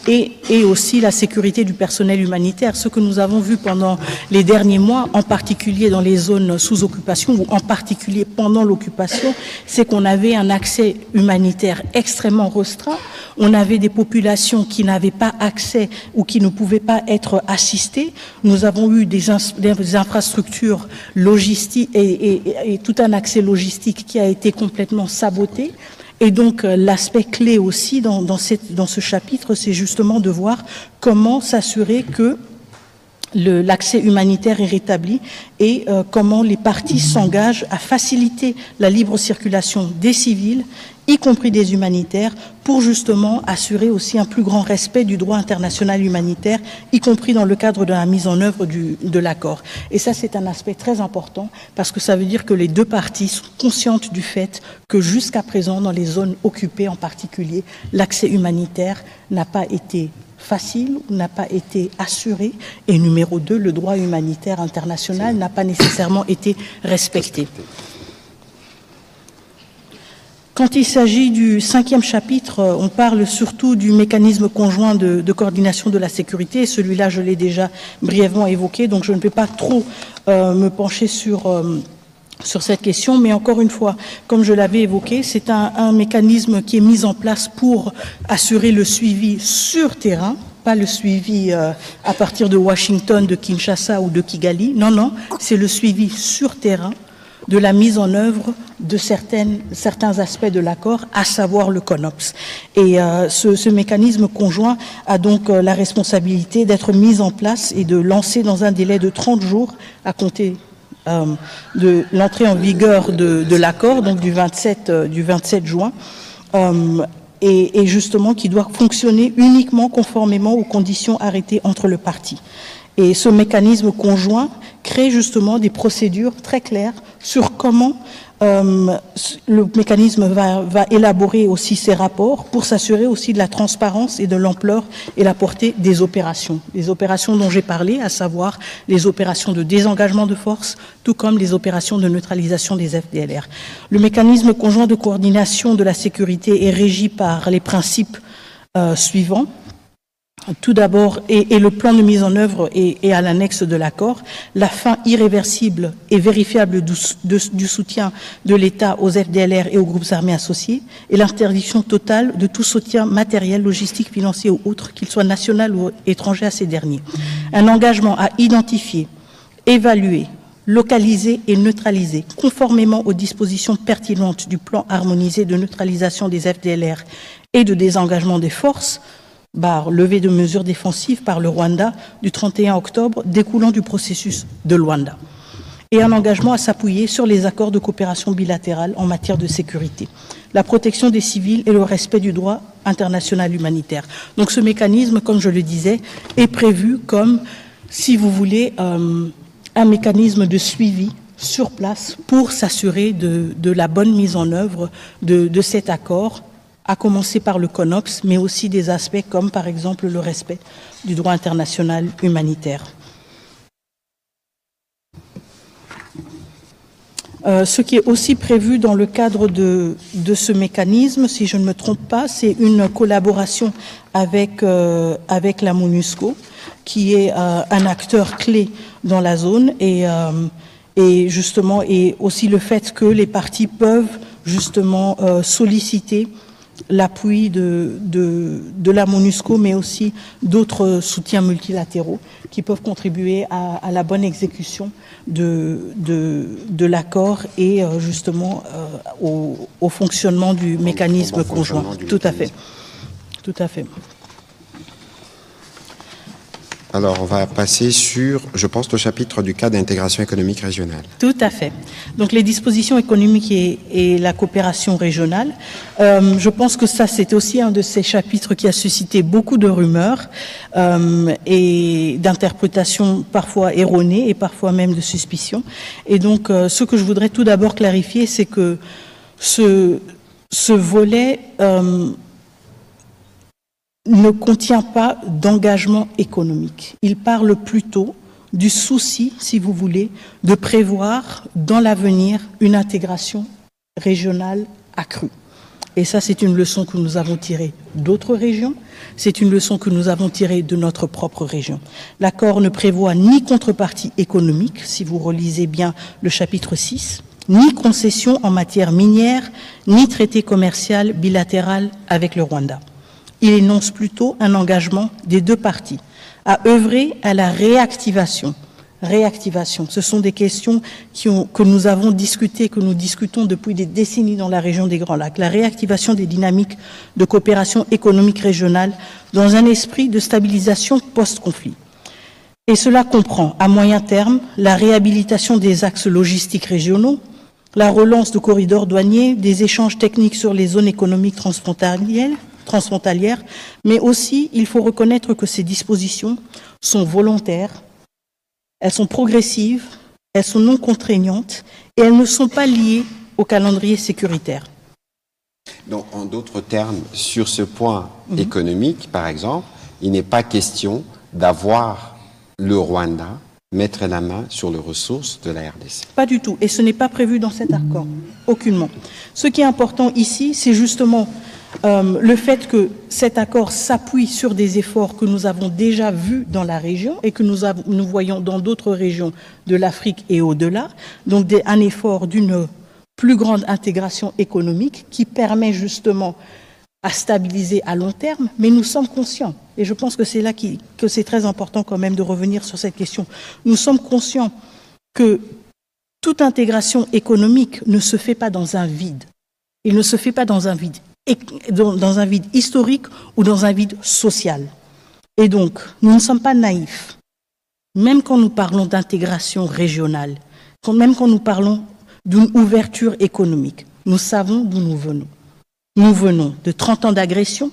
et aussi la sécurité du personnel humanitaire. Ce que nous avons vu pendant les derniers mois, en particulier dans les zones sous occupation ou en particulier pendant l'occupation, c'est qu'on avait un accès humanitaire extrêmement restreint. On avait des populations qui n'avaient pas accès ou qui ne pouvaient pas être assistées. Nous avons eu des infrastructures logistiques et tout un accès logistique qui a été complètement saboté. Et donc l'aspect clé aussi dans ce chapitre, c'est justement de voir comment s'assurer que l'accès humanitaire est rétabli et comment les parties s'engagent à faciliter la libre circulation des civils, y compris des humanitaires, pour justement assurer aussi un plus grand respect du droit international humanitaire, y compris dans le cadre de la mise en œuvre de l'accord. Et ça, c'est un aspect très important parce que ça veut dire que les deux parties sont conscientes du fait que jusqu'à présent, dans les zones occupées en particulier, l'accès humanitaire n'a pas été facile, n'a pas été assuré, et numéro 2, le droit humanitaire international n'a pas nécessairement été respecté. Quand il s'agit du 5e chapitre, on parle surtout du mécanisme conjoint de coordination de la sécurité. Celui-là, je l'ai déjà brièvement évoqué, donc je ne peux pas trop me pencher sur cette question, mais encore une fois, comme je l'avais évoqué, c'est un mécanisme qui est mis en place pour assurer le suivi sur terrain, pas le suivi à partir de Washington, de Kinshasa ou de Kigali. Non, non, c'est le suivi sur terrain de la mise en œuvre de certains aspects de l'accord, à savoir le CONOPS. Et ce mécanisme conjoint a donc la responsabilité d'être mis en place et de lancer dans un délai de 30 jours à compter de l'entrée en vigueur de l'accord, donc du 27 juin, et justement qui doit fonctionner uniquement conformément aux conditions arrêtées entre le parti. Et ce mécanisme conjoint crée justement des procédures très claires sur comment le mécanisme va élaborer aussi ses rapports pour s'assurer aussi de la transparence et de l'ampleur et la portée des opérations. Les opérations dont j'ai parlé, à savoir les opérations de désengagement de force, tout comme les opérations de neutralisation des FDLR. Le mécanisme conjoint de coordination de la sécurité est régi par les principes suivants. Tout d'abord, et le plan de mise en œuvre est à l'annexe de l'accord, la fin irréversible et vérifiable du soutien de l'État aux FDLR et aux groupes armés associés, et l'interdiction totale de tout soutien matériel, logistique, financier ou autre, qu'il soit national ou étranger à ces derniers. Un engagement à identifier, évaluer, localiser et neutraliser, conformément aux dispositions pertinentes du plan harmonisé de neutralisation des FDLR et de désengagement des forces, levée de mesures défensives par le Rwanda du 31 octobre découlant du processus de Luanda, et un engagement à s'appuyer sur les accords de coopération bilatérale en matière de sécurité, la protection des civils et le respect du droit international humanitaire. Donc ce mécanisme, comme je le disais, est prévu comme, si vous voulez, un mécanisme de suivi sur place pour s'assurer de la bonne mise en œuvre de cet accord, à commencer par le CONOPS, mais aussi des aspects comme, par exemple, le respect du droit international humanitaire. Ce qui est aussi prévu dans le cadre de ce mécanisme, si je ne me trompe pas, c'est une collaboration avec la MONUSCO, qui est un acteur clé dans la zone, et justement, et aussi le fait que les parties peuvent justement solliciter l'appui de la MONUSCO, mais aussi d'autres soutiens multilatéraux qui peuvent contribuer à la bonne exécution de l'accord et justement au fonctionnement du mécanisme conjoint. Tout à fait. Tout à fait. Alors, on va passer sur, je pense, le chapitre du cadre d'intégration économique régionale. Tout à fait. Donc, les dispositions économiques et la coopération régionale, je pense que ça, c'est aussi un de ces chapitres qui a suscité beaucoup de rumeurs et d'interprétations parfois erronées et parfois même de suspicions. Et donc, ce que je voudrais tout d'abord clarifier, c'est que ce volet ne contient pas d'engagement économique. Il parle plutôt du souci, si vous voulez, de prévoir dans l'avenir une intégration régionale accrue. Et ça, c'est une leçon que nous avons tirée d'autres régions, c'est une leçon que nous avons tirée de notre propre région. L'accord ne prévoit ni contrepartie économique, si vous relisez bien le chapitre 6, ni concession en matière minière, ni traité commercial bilatéral avec le Rwanda. Il énonce plutôt un engagement des deux parties à œuvrer à la réactivation. Réactivation, ce sont des questions que nous avons discutées, que nous discutons depuis des décennies dans la région des Grands Lacs. La réactivation des dynamiques de coopération économique régionale dans un esprit de stabilisation post-conflit. Et cela comprend, à moyen terme, la réhabilitation des axes logistiques régionaux, la relance de corridors douaniers, des échanges techniques sur les zones économiques transfrontalières, mais aussi, il faut reconnaître que ces dispositions sont volontaires, elles sont progressives, elles sont non contraignantes et elles ne sont pas liées au calendrier sécuritaire. Donc, en d'autres termes, sur ce point économique, par exemple, il n'est pas question d'avoir le Rwanda mettre la main sur les ressources de la RDC. Pas du tout, et ce n'est pas prévu dans cet accord, aucunement. Ce qui est important ici, c'est justement le fait que cet accord s'appuie sur des efforts que nous avons déjà vus dans la région et que nous voyons dans d'autres régions de l'Afrique et au-delà, donc un effort d'une plus grande intégration économique qui permet justement à stabiliser à long terme, mais nous sommes conscients, et je pense que c'est là que c'est très important quand même de revenir sur cette question, nous sommes conscients que toute intégration économique ne se fait pas dans un vide. Il ne se fait pas dans un vide historique ou dans un vide social. Et donc, nous ne sommes pas naïfs. Même quand nous parlons d'intégration régionale, même quand nous parlons d'une ouverture économique, nous savons d'où nous venons. Nous venons de 30 ans d'agression,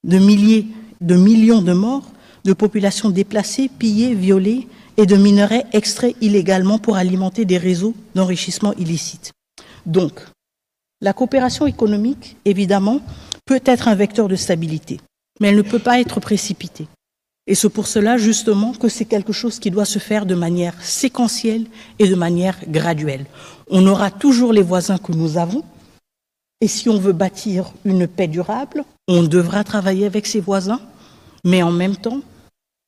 de millions de morts, de populations déplacées, pillées, violées et de minerais extraits illégalement pour alimenter des réseaux d'enrichissement illicite. Donc, la coopération économique, évidemment, peut être un vecteur de stabilité, mais elle ne peut pas être précipitée. Et c'est pour cela, justement, que c'est quelque chose qui doit se faire de manière séquentielle et de manière graduelle. On aura toujours les voisins que nous avons, et si on veut bâtir une paix durable, on devra travailler avec ses voisins, mais en même temps,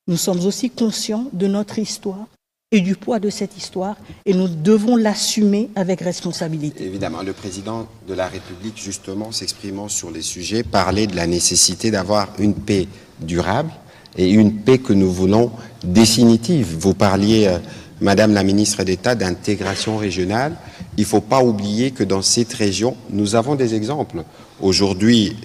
nous sommes aussi conscients de notre histoire et du poids de cette histoire, et nous devons l'assumer avec responsabilité. Évidemment, le président de la République, justement, s'exprimant sur les sujets, parlait de la nécessité d'avoir une paix durable et une paix que nous voulons définitive. Vous parliez, Madame la ministre d'État, d'intégration régionale. Il ne faut pas oublier que dans cette région, nous avons des exemples. Aujourd'hui,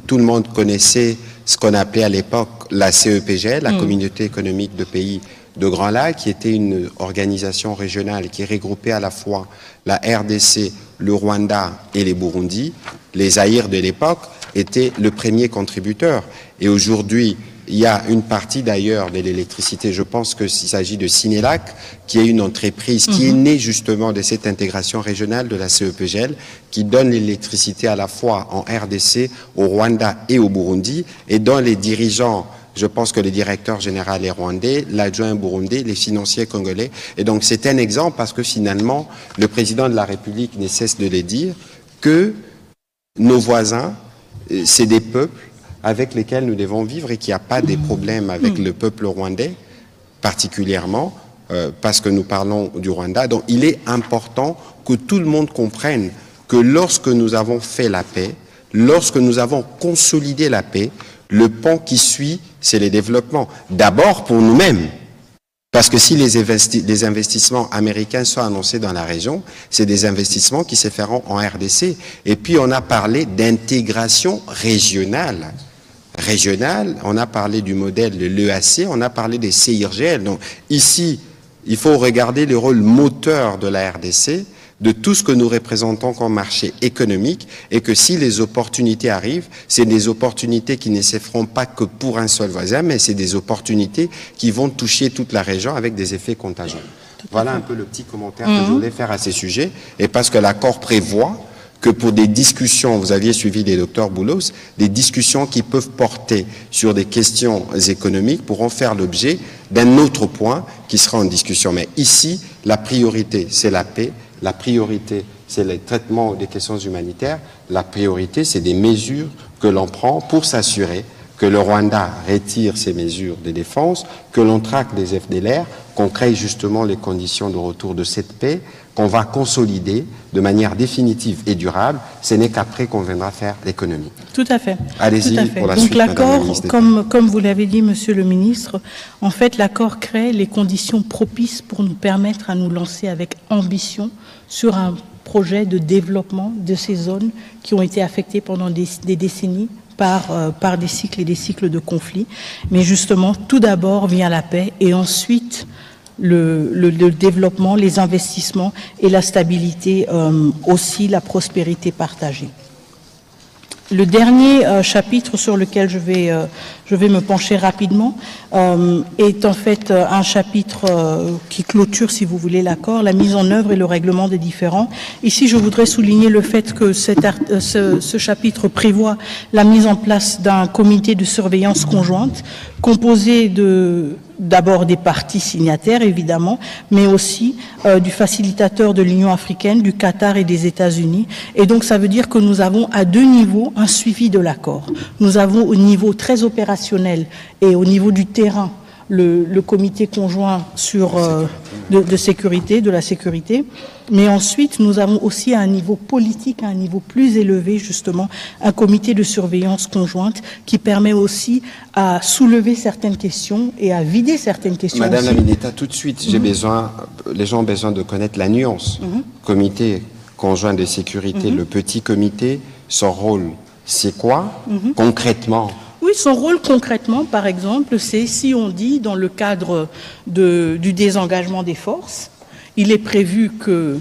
tout le monde connaissait ce qu'on appelait à l'époque la CEPGL, la Communauté économique de pays de Grand Lac, qui était une organisation régionale qui regroupait à la fois la RDC, le Rwanda et les Burundi. Les Zaïre de l'époque étaient le premier contributeur. Et aujourd'hui, il y a une partie d'ailleurs de l'électricité, je pense qu'il s'agit de Sinelac, qui est une entreprise qui est née justement de cette intégration régionale de la CEPGL, qui donne l'électricité à la fois en RDC, au Rwanda et au Burundi, et dont les dirigeants, je pense que le directeur général est rwandais, l'adjoint burundais, les financiers congolais. Et donc c'est un exemple parce que finalement, le président de la République ne cesse de le dire, que nos voisins, c'est des peuples avec lesquels nous devons vivre et qu'il n'y a pas des problèmes avec le peuple rwandais, particulièrement, parce que nous parlons du Rwanda. Donc il est important que tout le monde comprenne que lorsque nous avons fait la paix, lorsque nous avons consolidé la paix, le pont qui suit, c'est le développement. D'abord pour nous-mêmes, parce que si les investissements américains sont annoncés dans la région, c'est des investissements qui se feront en RDC. Et puis on a parlé d'intégration régionale. On a parlé du modèle de l'EAC, on a parlé des CIRGL. Donc ici, il faut regarder le rôle moteur de la RDC, de tout ce que nous représentons comme marché économique, et que si les opportunités arrivent, c'est des opportunités qui ne se feront pas que pour un seul voisin, mais c'est des opportunités qui vont toucher toute la région avec des effets contagieux. Voilà un peu le petit commentaire que je voulais faire à ces sujets, et parce que l'accord prévoit que pour des discussions, vous aviez suivi les docteurs Boulos, des discussions qui peuvent porter sur des questions économiques pourront faire l'objet d'un autre point qui sera en discussion. Mais ici, la priorité, c'est la paix. La priorité, c'est le traitement des questions humanitaires. La priorité, c'est des mesures que l'on prend pour s'assurer que le Rwanda retire ses mesures de défense, que l'on traque des FDLR, qu'on crée justement les conditions de retour de cette paix, qu'on va consolider de manière définitive et durable. Ce n'est qu'après qu'on viendra faire l'économie. Tout à fait. Allez-y pour la suite. Donc l'accord, comme vous l'avez dit, Monsieur le Ministre, en fait l'accord crée les conditions propices pour nous permettre à nous lancer avec ambition sur un projet de développement de ces zones qui ont été affectées pendant des décennies par des cycles et des cycles de conflits. Mais justement, tout d'abord vient la paix et ensuite le développement, les investissements et la stabilité, aussi la prospérité partagée. Le dernier chapitre sur lequel je vais me pencher rapidement est en fait un chapitre qui clôture, si vous voulez, l'accord, la mise en œuvre et le règlement des différends. Ici, je voudrais souligner le fait que ce chapitre prévoit la mise en place d'un comité de surveillance conjointe composé d'abord des parties signataires, évidemment, mais aussi du facilitateur de l'Union africaine, du Qatar et des États-Unis. Et donc, ça veut dire que nous avons à deux niveaux un suivi de l'accord. Nous avons au niveau très opérationnel et au niveau du terrain le comité conjoint de sécurité, de la sécurité. Mais ensuite, nous avons aussi à un niveau politique, à un niveau plus élevé, justement, un comité de surveillance conjointe qui permet aussi à soulever certaines questions et à vider certaines questions. Madame la ministre, tout de suite, les gens ont besoin de connaître la nuance. Comité conjoint de sécurité, le petit comité, son rôle, c'est quoi concrètement? Oui, son rôle concrètement, par exemple, c'est si on dit dans le cadre du désengagement des forces, il est prévu que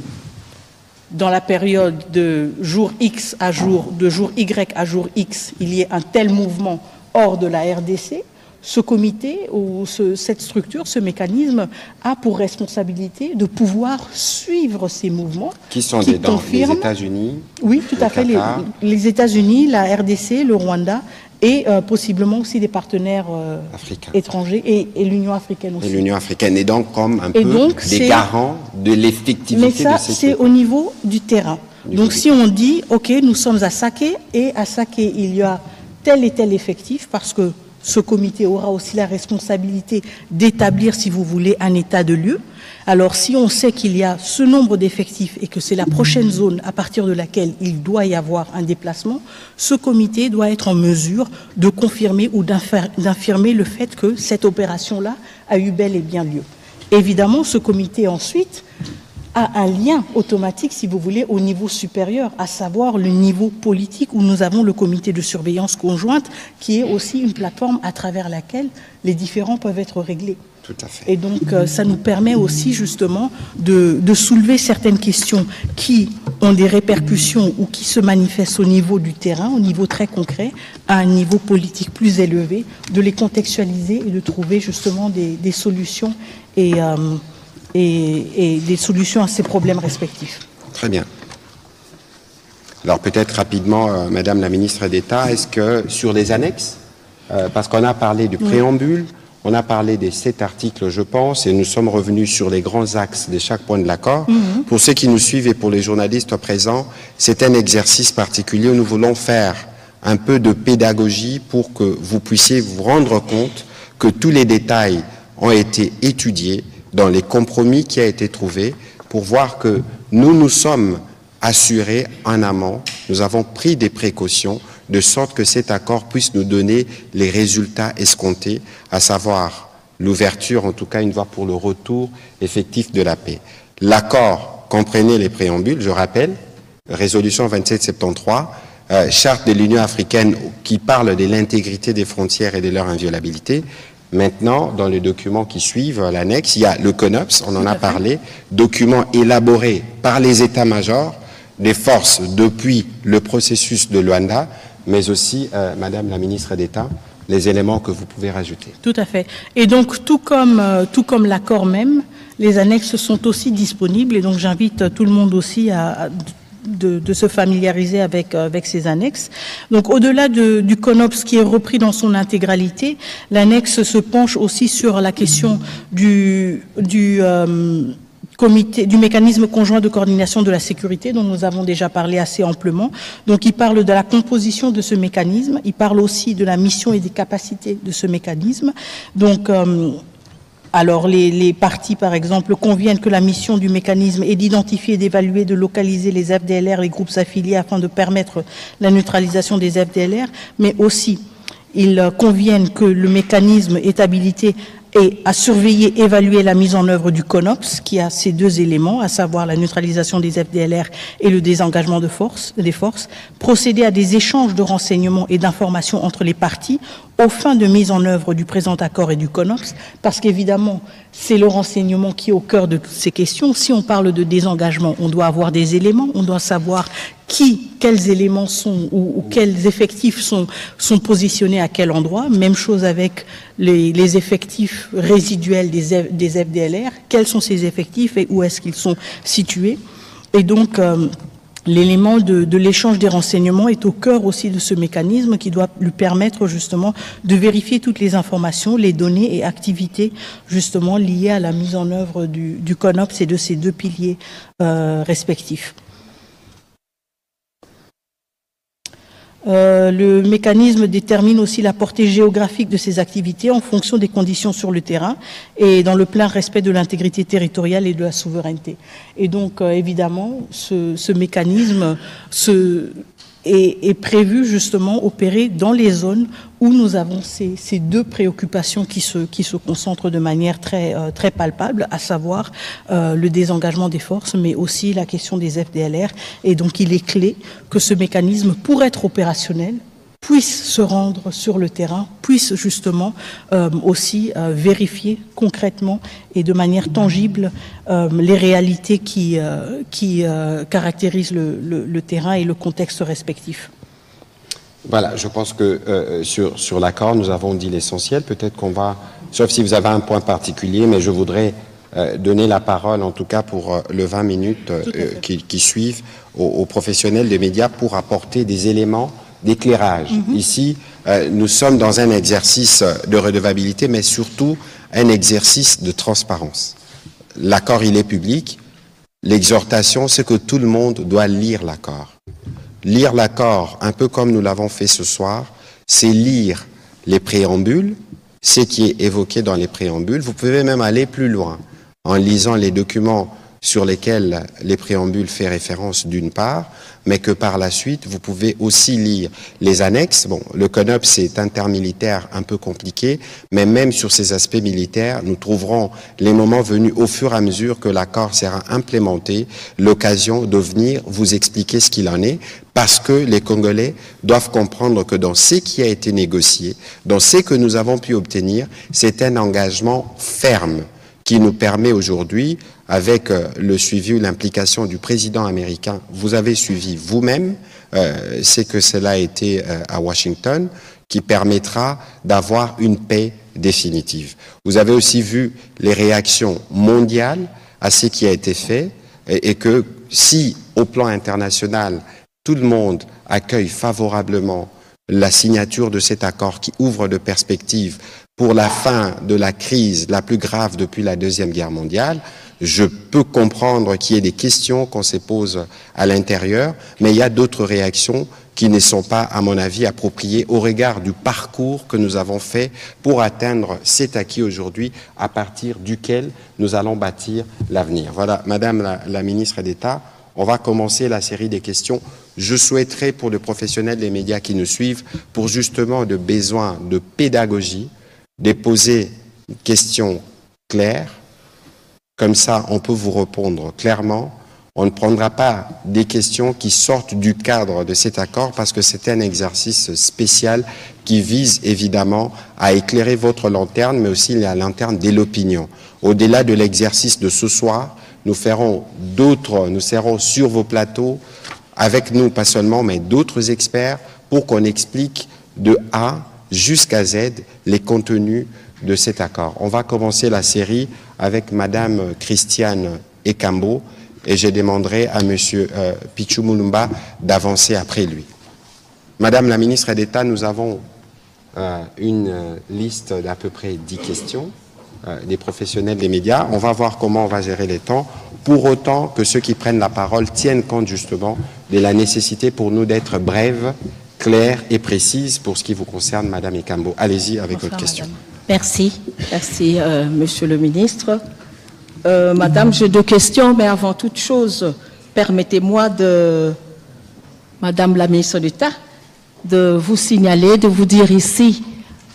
dans la période de jour X à jour, de jour Y à jour X, il y ait un tel mouvement hors de la RDC. ce comité ou cette structure, ce mécanisme a pour responsabilité de pouvoir suivre ces mouvements. Qui sont les États-Unis? Oui, tout à fait. Les États-Unis, la RDC, le Rwanda et possiblement aussi des partenaires étrangers et l'Union africaine aussi. Et l'Union africaine est donc comme un peu des garants de l'effectivité de ces... Mais ça, c'est au niveau du terrain. Donc si on dit, OK, nous sommes à Saké, et à Saké, il y a tel et tel effectif, parce que ce comité aura aussi la responsabilité d'établir, si vous voulez, un état de lieu. Alors si on sait qu'il y a ce nombre d'effectifs et que c'est la prochaine zone à partir de laquelle il doit y avoir un déplacement, ce comité doit être en mesure de confirmer ou d'infirmer le fait que cette opération-là a eu bel et bien lieu. Évidemment, ce comité ensuite a un lien automatique, si vous voulez, au niveau supérieur, à savoir le niveau politique où nous avons le comité de surveillance conjointe, qui est aussi une plateforme à travers laquelle les différends peuvent être réglés. Tout à fait. Et donc, ça nous permet aussi, justement, de soulever certaines questions qui ont des répercussions ou qui se manifestent au niveau du terrain, au niveau très concret, à un niveau politique plus élevé, de les contextualiser et de trouver, justement, des solutions et des solutions à ces problèmes respectifs. Très bien. Alors peut-être rapidement, Madame la ministre d'État, est-ce que sur les annexes, parce qu'on a parlé du préambule, on a parlé des 7 articles, je pense, et nous sommes revenus sur les grands axes de chaque point de l'accord. Pour ceux qui nous suivent et pour les journalistes présents, c'est un exercice particulier où nous voulons faire un peu de pédagogie pour que vous puissiez vous rendre compte que tous les détails ont été étudiés dans les compromis qui a été trouvé pour voir que nous sommes assurés en amont, nous avons pris des précautions de sorte que cet accord puisse nous donner les résultats escomptés, à savoir l'ouverture, en tout cas une voie pour le retour effectif de la paix. L'accord comprenait les préambules, je rappelle, résolution 2773, charte de l'Union africaine qui parle de l'intégrité des frontières et de leur inviolabilité. Maintenant, dans les documents qui suivent l'annexe, il y a le CONOPS, on en a parlé, document élaboré par les états-majors des forces depuis le processus de Luanda, mais aussi, Madame la ministre d'État, les éléments que vous pouvez rajouter. Tout à fait. Et donc, tout comme l'accord même, les annexes sont aussi disponibles, et donc j'invite tout le monde aussi de se familiariser avec ces annexes. Donc au-delà du CONOPS qui est repris dans son intégralité, l'annexe se penche aussi sur la question du mécanisme conjoint de coordination de la sécurité dont nous avons déjà parlé assez amplement. Donc il parle de la composition de ce mécanisme, il parle aussi de la mission et des capacités de ce mécanisme. Donc alors, les parties, par exemple, conviennent que la mission du mécanisme est d'identifier, d'évaluer, de localiser les FDLR, les groupes affiliés, afin de permettre la neutralisation des FDLR, mais aussi, ils conviennent que le mécanisme est habilité et à surveiller, évaluer la mise en œuvre du CONOPS, qui a ces 2 éléments, à savoir la neutralisation des FDLR et le désengagement des forces, procéder à des échanges de renseignements et d'informations entre les parties, aux fins de mise en œuvre du présent accord et du CONOPS, parce qu'évidemment, c'est le renseignement qui est au cœur de toutes ces questions. Si on parle de désengagement, on doit avoir des éléments, on doit savoir quels éléments sont ou quels effectifs sont positionnés à quel endroit. Même chose avec les effectifs résiduels des FDLR. Quels sont ces effectifs et où est-ce qu'ils sont situés? Et donc, l'élément de l'échange des renseignements est au cœur aussi de ce mécanisme qui doit lui permettre justement de vérifier toutes les informations, les données et activités justement liées à la mise en œuvre du CONOPS et de ces 2 piliers respectifs. Le mécanisme détermine aussi la portée géographique de ces activités en fonction des conditions sur le terrain et dans le plein respect de l'intégrité territoriale et de la souveraineté. Et donc, évidemment, ce mécanisme est prévu justement opérer dans les zones où nous avons ces 2 préoccupations qui se concentrent de manière très palpable, à savoir le désengagement des forces, mais aussi la question des FDLR. Et donc il est clé que ce mécanisme, pour être opérationnel, puisse se rendre sur le terrain, puisse justement aussi vérifier concrètement et de manière tangible les réalités qui caractérisent le terrain et le contexte respectif. Voilà, je pense que sur l'accord, nous avons dit l'essentiel. Peut-être qu'on va, sauf si vous avez un point particulier, mais je voudrais donner la parole, en tout cas pour le 20 minutes qui suivent, aux professionnels des médias pour apporter des éléments d'éclairage. Ici, nous sommes dans un exercice de redevabilité, mais surtout un exercice de transparence. L'accord, il est public. L'exhortation, c'est que tout le monde doit lire l'accord. Lire l'accord, un peu comme nous l'avons fait ce soir, c'est lire les préambules, ce qui est évoqué dans les préambules. Vous pouvez même aller plus loin en lisant les documents sur lesquels les préambules font référence d'une part, mais que par la suite, vous pouvez aussi lire les annexes. Bon, le CONOPS, c'est intermilitaire un peu compliqué, mais même sur ces aspects militaires, nous trouverons les moments venus au fur et à mesure que l'accord sera implémenté, l'occasion de venir vous expliquer ce qu'il en est, parce que les Congolais doivent comprendre que dans ce qui a été négocié, dans ce que nous avons pu obtenir, c'est un engagement ferme qui nous permet aujourd'hui, avec le suivi ou l'implication du président américain, vous avez suivi vous-même, c'est que cela a été à Washington, qui permettra d'avoir une paix définitive. Vous avez aussi vu les réactions mondiales à ce qui a été fait, et que si, au plan international, tout le monde accueille favorablement la signature de cet accord qui ouvre de perspectives pour la fin de la crise la plus grave depuis la Deuxième Guerre mondiale, je peux comprendre qu'il y ait des questions qu'on se pose à l'intérieur, mais il y a d'autres réactions qui ne sont pas, à mon avis, appropriées au regard du parcours que nous avons fait pour atteindre cet acquis aujourd'hui, à partir duquel nous allons bâtir l'avenir. Voilà, Madame la ministre d'État, on va commencer la série des questions. Je souhaiterais, pour les professionnels des médias qui nous suivent, pour justement de besoin de pédagogie, de poser une question claire. Comme ça, on peut vous répondre clairement. On ne prendra pas des questions qui sortent du cadre de cet accord parce que c'est un exercice spécial qui vise évidemment à éclairer votre lanterne, mais aussi la lanterne de l'opinion. Au-delà de l'exercice de ce soir, nous serons sur vos plateaux, avec nous, pas seulement, mais d'autres experts, pour qu'on explique de A jusqu'à Z les contenus de cet accord. On va commencer la série avec Madame Christiane Ekambo et je demanderai à Monsieur Pichu Mulumba d'avancer après lui. Madame la ministre d'État, nous avons une liste d'à peu près 10 questions des professionnels des médias. On va voir comment on va gérer les temps, pour autant que ceux qui prennent la parole tiennent compte justement de la nécessité pour nous d'être brèves, claires et précises pour ce qui vous concerne, Madame Ekambo. Allez-y avec votre question. Madame. Merci, Monsieur le ministre. Madame, j'ai 2 questions, mais avant toute chose, permettez-moi Madame la ministre d'État, de vous signaler, de vous dire ici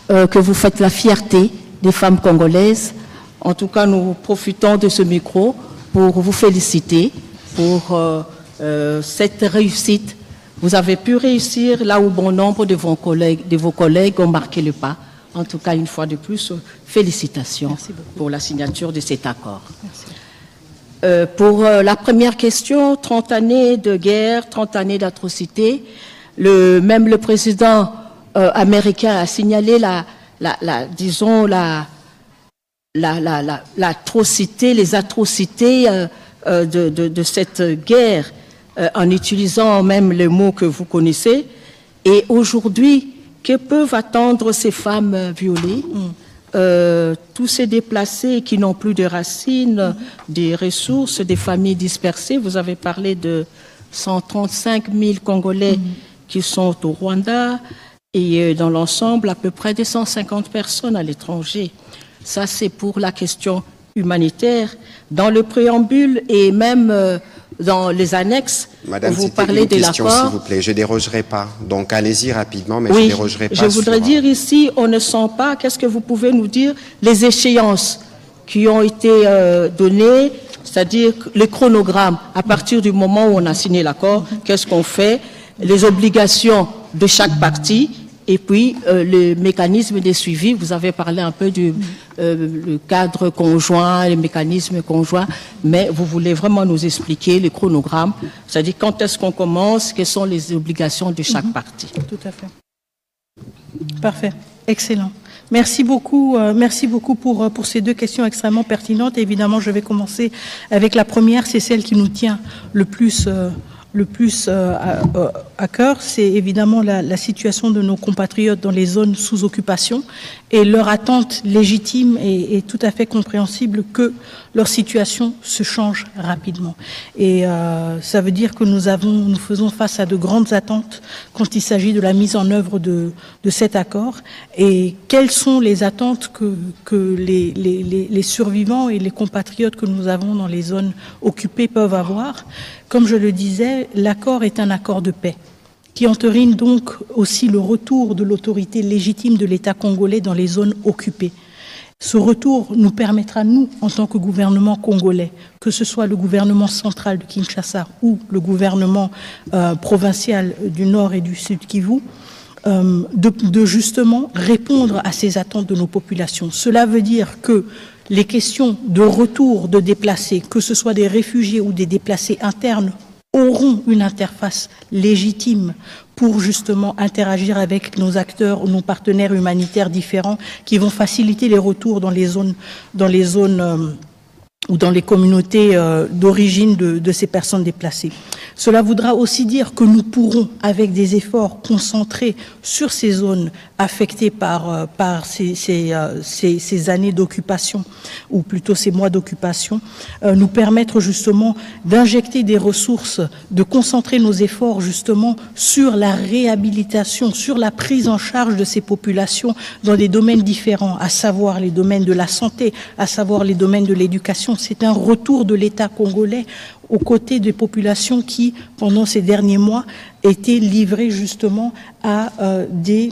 que vous faites la fierté des femmes congolaises. En tout cas, nous profitons de ce micro pour vous féliciter pour cette réussite. Vous avez pu réussir là où bon nombre de vos collègues ont marqué le pas. En tout cas, une fois de plus, félicitations pour la signature de cet accord. Pour la première question, 30 années de guerre, 30 années d'atrocité. Même le président américain a signalé l'atrocité, les atrocités de cette guerre, en utilisant même les mots que vous connaissez. Et aujourd'hui, que peuvent attendre ces femmes violées, tous ces déplacés qui n'ont plus de racines, des ressources, des familles dispersées? Vous avez parlé de 135 000 Congolais qui sont au Rwanda et dans l'ensemble, à peu près 250 personnes à l'étranger. Ça, c'est pour la question humanitaire. Dans le préambule et même dans les annexes, Madame, vous parlez de l'accord. S'il vous plaît, je ne dérogerai pas. Donc, allez-y rapidement, mais oui, je ne dérogerai pas. Je voudrais dire ici, on ne sent pas, qu'est-ce que vous pouvez nous dire, les échéances qui ont été données, c'est-à-dire le chronogramme, à partir du moment où on a signé l'accord, qu'est-ce qu'on fait, les obligations de chaque partie Et puis, le mécanisme de suivi, vous avez parlé un peu du le cadre conjoint, les mécanismes conjoints, mais vous voulez vraiment nous expliquer les chronogrammes, c'est-à-dire quand est-ce qu'on commence, quelles sont les obligations de chaque partie. Tout à fait. Parfait. Excellent. Merci beaucoup pour ces deux questions extrêmement pertinentes. Évidemment, je vais commencer avec la première, c'est celle qui nous tient le plus à cœur, c'est évidemment la situation de nos compatriotes dans les zones sous occupation et leur attente légitime et tout à fait compréhensible que leur situation se change rapidement. Et ça veut dire que nous faisons face à de grandes attentes quand il s'agit de la mise en œuvre de cet accord. Et quelles sont les attentes que les survivants et les compatriotes que nous avons dans les zones occupées peuvent avoir? Comme je le disais, l'accord est un accord de paix qui entérine donc aussi le retour de l'autorité légitime de l'État congolais dans les zones occupées. Ce retour nous permettra, nous, en tant que gouvernement congolais, que ce soit le gouvernement central de Kinshasa ou le gouvernement provincial du Nord et du Sud Kivu, de justement répondre à ces attentes de nos populations. Cela veut dire que les questions de retour de déplacés, que ce soit des réfugiés ou des déplacés internes, auront une interface légitime pour justement interagir avec nos acteurs ou nos partenaires humanitaires différents qui vont faciliter les retours dans les zones ou dans les communautés d'origine de ces personnes déplacées. Cela voudra aussi dire que nous pourrons, avec des efforts concentrés sur ces zones affectées par ces années d'occupation, ou plutôt ces mois d'occupation, nous permettre justement d'injecter des ressources, de concentrer nos efforts justement sur la réhabilitation, sur la prise en charge de ces populations dans des domaines différents, à savoir les domaines de la santé, à savoir les domaines de l'éducation. C'est un retour de l'État congolais aux côtés des populations qui, pendant ces derniers mois, étaient livrées justement à des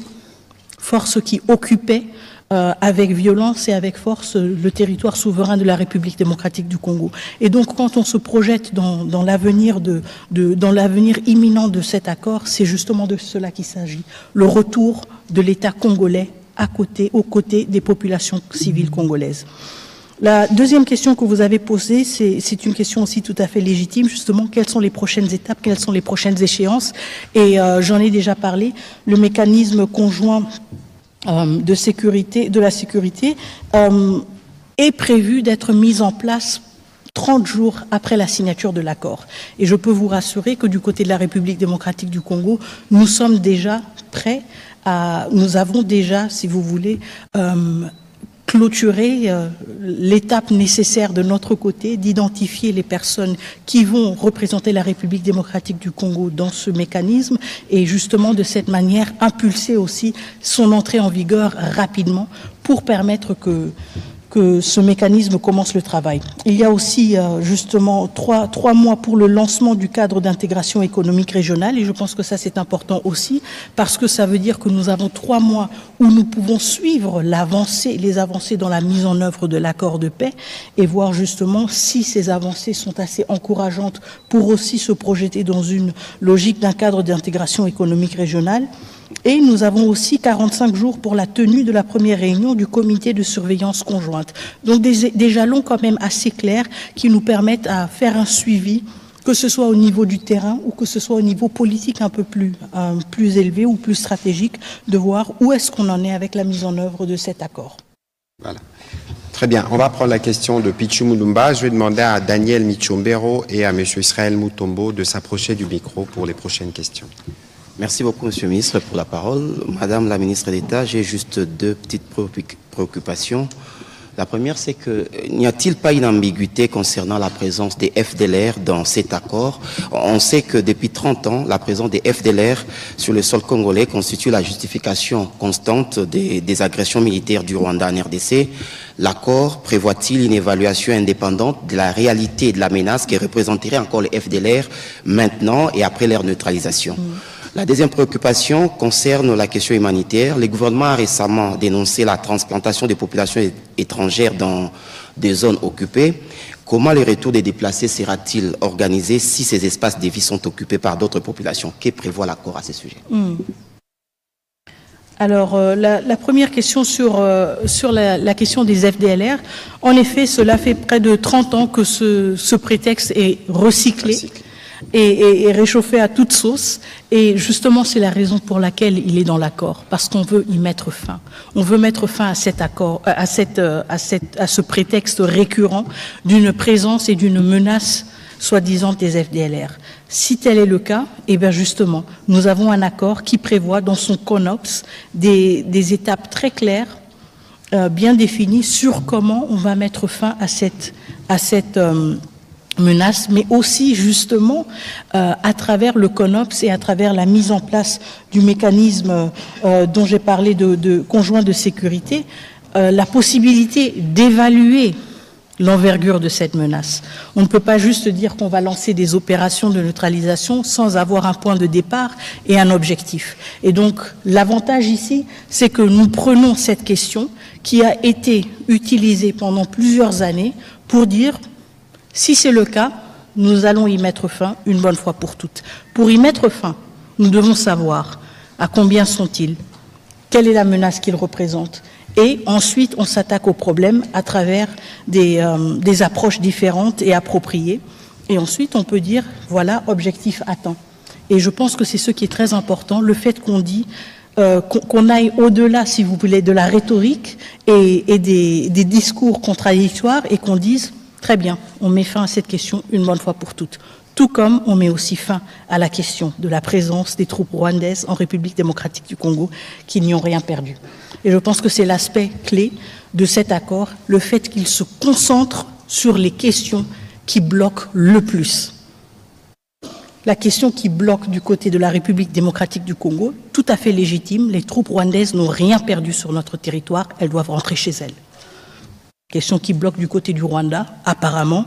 forces qui occupaient avec violence et avec force le territoire souverain de la République démocratique du Congo. Et donc, quand on se projette dans l'avenir dans l'avenir imminent de cet accord, c'est justement de cela qu'il s'agit. Le retour de l'État congolais aux côtés des populations civiles congolaises. La deuxième question que vous avez posée, c'est une question aussi tout à fait légitime, justement, quelles sont les prochaines étapes, quelles sont les prochaines échéances? Et j'en ai déjà parlé, le mécanisme conjoint de la sécurité est prévu d'être mis en place 30 jours après la signature de l'accord. Et je peux vous rassurer que du côté de la République démocratique du Congo, nous sommes déjà prêts nous avons déjà, si vous voulez, clôturer l'étape nécessaire de notre côté d'identifier les personnes qui vont représenter la République démocratique du Congo dans ce mécanisme et justement de cette manière impulser aussi son entrée en vigueur rapidement pour permettre que ce mécanisme commence le travail. Il y a aussi justement trois mois pour le lancement du cadre d'intégration économique régionale et je pense que ça c'est important aussi parce que ça veut dire que nous avons 3 mois où nous pouvons suivre les avancées dans la mise en œuvre de l'accord de paix et voir justement si ces avancées sont assez encourageantes pour aussi se projeter dans une logique d'un cadre d'intégration économique régionale. Et nous avons aussi 45 jours pour la tenue de la première réunion du comité de surveillance conjointe. Donc des jalons quand même assez clairs qui nous permettent à faire un suivi, que ce soit au niveau du terrain ou que ce soit au niveau politique un peu plus élevé ou plus stratégique, de voir où est-ce qu'on en est avec la mise en œuvre de cet accord. Voilà. Très bien. On va prendre la question de Pichu Mulumba. Je vais demander à Daniel Michombero et à M. Israël Mutombo de s'approcher du micro pour les prochaines questions. Merci beaucoup, Monsieur le Ministre, pour la parole. Madame la Ministre d'État, j'ai juste 2 petites préoccupations. La première, c'est que n'y a-t-il pas une ambiguïté concernant la présence des FDLR dans cet accord? On sait que depuis 30 ans, la présence des FDLR sur le sol congolais constitue la justification constante des agressions militaires du Rwanda en RDC. L'accord prévoit-il une évaluation indépendante de la réalité et de la menace qui représenterait encore les FDLR maintenant et après leur neutralisation? La deuxième préoccupation concerne la question humanitaire. Le gouvernement a récemment dénoncé la transplantation des populations étrangères dans des zones occupées. Comment le retour des déplacés sera-t-il organisé si ces espaces de vie sont occupés par d'autres populations? Que prévoit l'accord à ce sujet? Alors, la première question sur la question des FDLR, en effet, cela fait près de 30 ans que ce prétexte est recyclé. Et réchauffé à toute sauce. Et justement, c'est la raison pour laquelle il est dans l'accord, parce qu'on veut y mettre fin. On veut mettre fin à cet accord, à ce prétexte récurrent d'une présence et d'une menace soi-disant des FDLR. Si tel est le cas, eh bien justement, nous avons un accord qui prévoit dans son CONOPS des étapes très claires, bien définies sur comment on va mettre fin à cette menace, mais aussi justement à travers le CONOPS et à travers la mise en place du mécanisme dont j'ai parlé de conjoint de sécurité, la possibilité d'évaluer l'envergure de cette menace. On ne peut pas juste dire qu'on va lancer des opérations de neutralisation sans avoir un point de départ et un objectif. Et donc, l'avantage ici, c'est que nous prenons cette question qui a été utilisée pendant plusieurs années pour dire, si c'est le cas, nous allons y mettre fin une bonne fois pour toutes. Pour y mettre fin, nous devons savoir à combien sont-ils, quelle est la menace qu'ils représentent. Et ensuite, on s'attaque au problème à travers des approches différentes et appropriées. Et ensuite, on peut dire, voilà, objectif atteint. Et je pense que c'est ce qui est très important, le fait qu'on dit, qu'on aille au-delà, si vous voulez, de la rhétorique et des discours contradictoires et qu'on dise, très bien, on met fin à cette question une bonne fois pour toutes. Tout comme on met aussi fin à la question de la présence des troupes rwandaises en République démocratique du Congo qui n'y ont rien perdu. Et je pense que c'est l'aspect clé de cet accord, le fait qu'il se concentre sur les questions qui bloquent le plus. La question qui bloque du côté de la République démocratique du Congo, tout à fait légitime, les troupes rwandaises n'ont rien perdu sur notre territoire, elles doivent rentrer chez elles. Question qui bloque du côté du Rwanda, apparemment,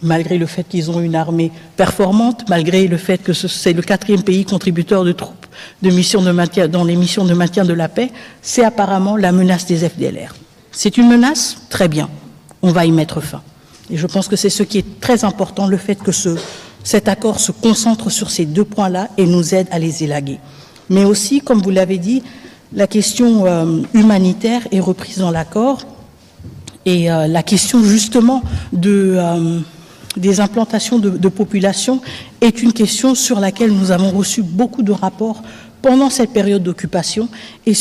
malgré le fait qu'ils ont une armée performante, malgré le fait que c'est le 4e pays contributeur de troupes de missions de maintien, dans les missions de maintien de la paix, c'est apparemment la menace des FDLR. C'est une menace? Très bien, on va y mettre fin. Et je pense que c'est ce qui est très important, le fait que cet accord se concentre sur ces deux points-là et nous aide à les élaguer. Mais aussi, comme vous l'avez dit, la question humanitaire est reprise dans l'accord. Et la question justement des implantations de population est une question sur laquelle nous avons reçu beaucoup de rapports pendant cette période d'occupation et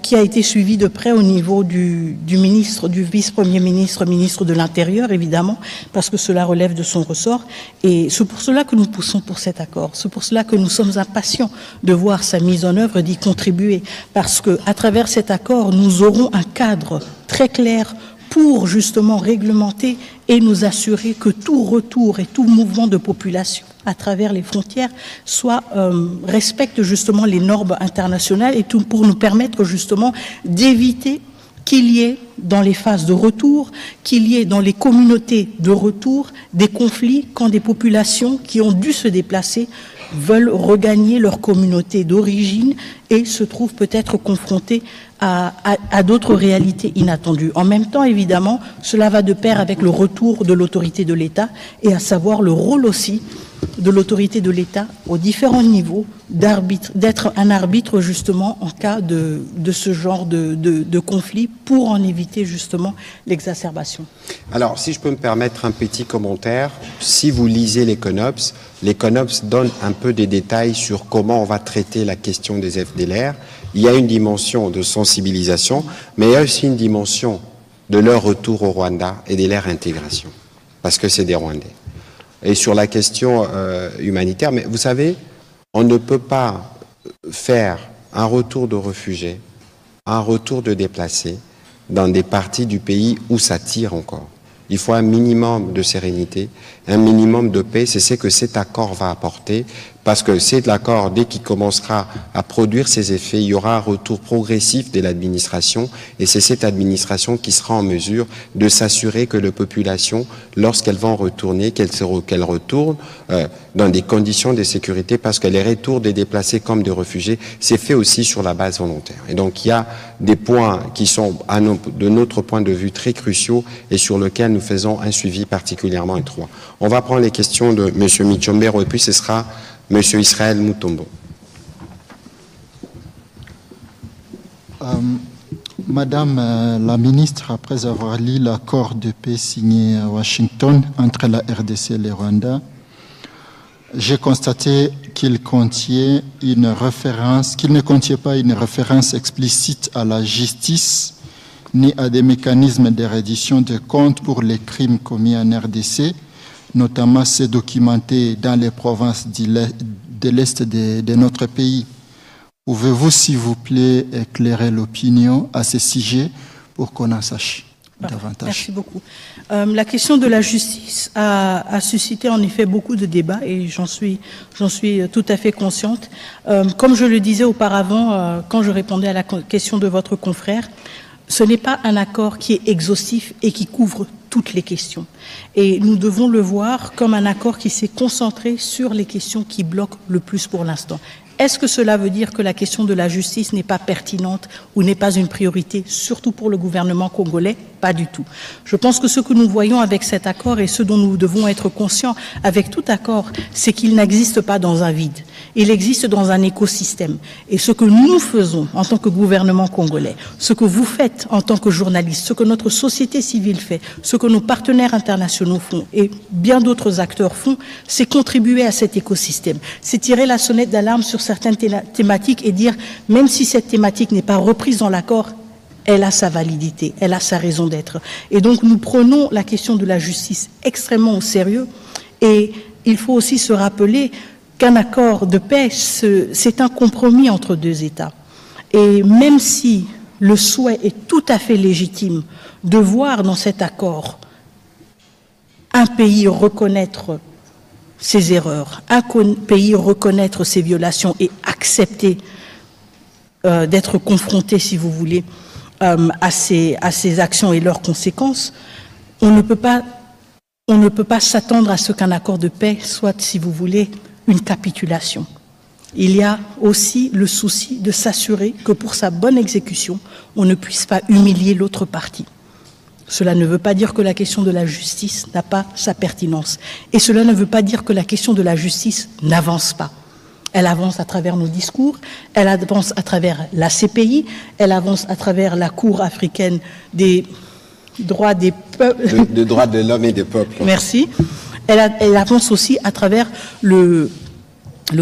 qui a été suivie de près au niveau du ministre, du vice-premier ministre, ministre de l'Intérieur évidemment, parce que cela relève de son ressort. Et c'est pour cela que nous poussons pour cet accord. C'est pour cela que nous sommes impatients de voir sa mise en œuvre, d'y contribuer, parce qu'à travers cet accord, nous aurons un cadre très clair pour justement réglementer et nous assurer que tout retour et tout mouvement de population à travers les frontières respecte justement les normes internationales et tout pour nous permettre justement d'éviter qu'il y ait dans les phases de retour, qu'il y ait dans les communautés de retour des conflits quand des populations qui ont dû se déplacer veulent regagner leur communauté d'origine et se trouvent peut-être confrontées à d'autres réalités inattendues. En même temps, évidemment, cela va de pair avec le retour de l'autorité de l'État et à savoir le rôle aussi de l'autorité de l'État aux différents niveaux d'être un arbitre justement en cas de ce genre de conflit pour en éviter justement l'exacerbation. Alors, si je peux me permettre un petit commentaire, si vous lisez les CONOPS donnent un peu des détails sur comment on va traiter la question des FDLR. Il y a une dimension de sensibilisation, mais il y a aussi une dimension de leur retour au Rwanda et de leur intégration, parce que c'est des Rwandais. Et sur la question humanitaire, mais vous savez, on ne peut pas faire un retour de réfugiés, un retour de déplacés dans des parties du pays où ça tire encore. Il faut un minimum de sérénité, un minimum de paix. C'est ce que cet accord va apporter, parce que c'est l'accord, dès qu'il commencera à produire ses effets, il y aura un retour progressif de l'administration, et c'est cette administration qui sera en mesure de s'assurer que les populations, lorsqu'elles vont retourner, qu'elles retournent dans des conditions de sécurité, parce que les retours des déplacés comme des réfugiés, c'est fait aussi sur la base volontaire. Et donc il y a des points qui sont, de notre point de vue, très cruciaux et sur lesquels nous faisons un suivi particulièrement étroit. On va prendre les questions de M. Michombero et puis ce sera M. Israël Mutombo. Madame la ministre, après avoir lu l'accord de paix signé à Washington entre la RDC et le Rwanda, j'ai constaté qu'il ne contiait pas une référence explicite à la justice ni à des mécanismes de reddition de comptes pour les crimes commis en RDC, notamment ceux documentés dans les provinces de l'Est de notre pays. Pouvez-vous, s'il vous plaît, éclairer l'opinion à ce sujet pour qu'on en sache davantage? Merci beaucoup. La question de la justice a suscité en effet beaucoup de débats et j'en suis tout à fait consciente. Comme je le disais auparavant, quand je répondais à la question de votre confrère, ce n'est pas un accord qui est exhaustif et qui couvre toutes les questions. Et nous devons le voir comme un accord qui s'est concentré sur les questions qui bloquent le plus pour l'instant. Est-ce que cela veut dire que la question de la justice n'est pas pertinente ou n'est pas une priorité, surtout pour le gouvernement congolais? Pas du tout. Je pense que ce que nous voyons avec cet accord et ce dont nous devons être conscients avec tout accord, c'est qu'il n'existe pas dans un vide. Il existe dans un écosystème. Et ce que nous faisons en tant que gouvernement congolais, ce que vous faites en tant que journaliste, ce que notre société civile fait, ce que nos partenaires internationaux font et bien d'autres acteurs font, c'est contribuer à cet écosystème. C'est tirer la sonnette d'alarme sur certaines thématiques et dire, même si cette thématique n'est pas reprise dans l'accord, elle a sa validité, elle a sa raison d'être. Et donc nous prenons la question de la justice extrêmement au sérieux et il faut aussi se rappeler qu'un accord de paix, c'est un compromis entre deux États. Et même si le souhait est tout à fait légitime de voir dans cet accord un pays reconnaître ses erreurs, un pays reconnaître ses violations et accepter d'être confronté, si vous voulez, à ces actions et leurs conséquences, on ne peut pas s'attendre à ce qu'un accord de paix soit, si vous voulez, une capitulation. Il y a aussi le souci de s'assurer que pour sa bonne exécution, on ne puisse pas humilier l'autre partie. Cela ne veut pas dire que la question de la justice n'a pas sa pertinence. Et cela ne veut pas dire que la question de la justice n'avance pas. Elle avance à travers nos discours, elle avance à travers la CPI, elle avance à travers la Cour africaine des droits des peuples. Des droits de l'homme et des peuples. Merci. Elle avance aussi à travers le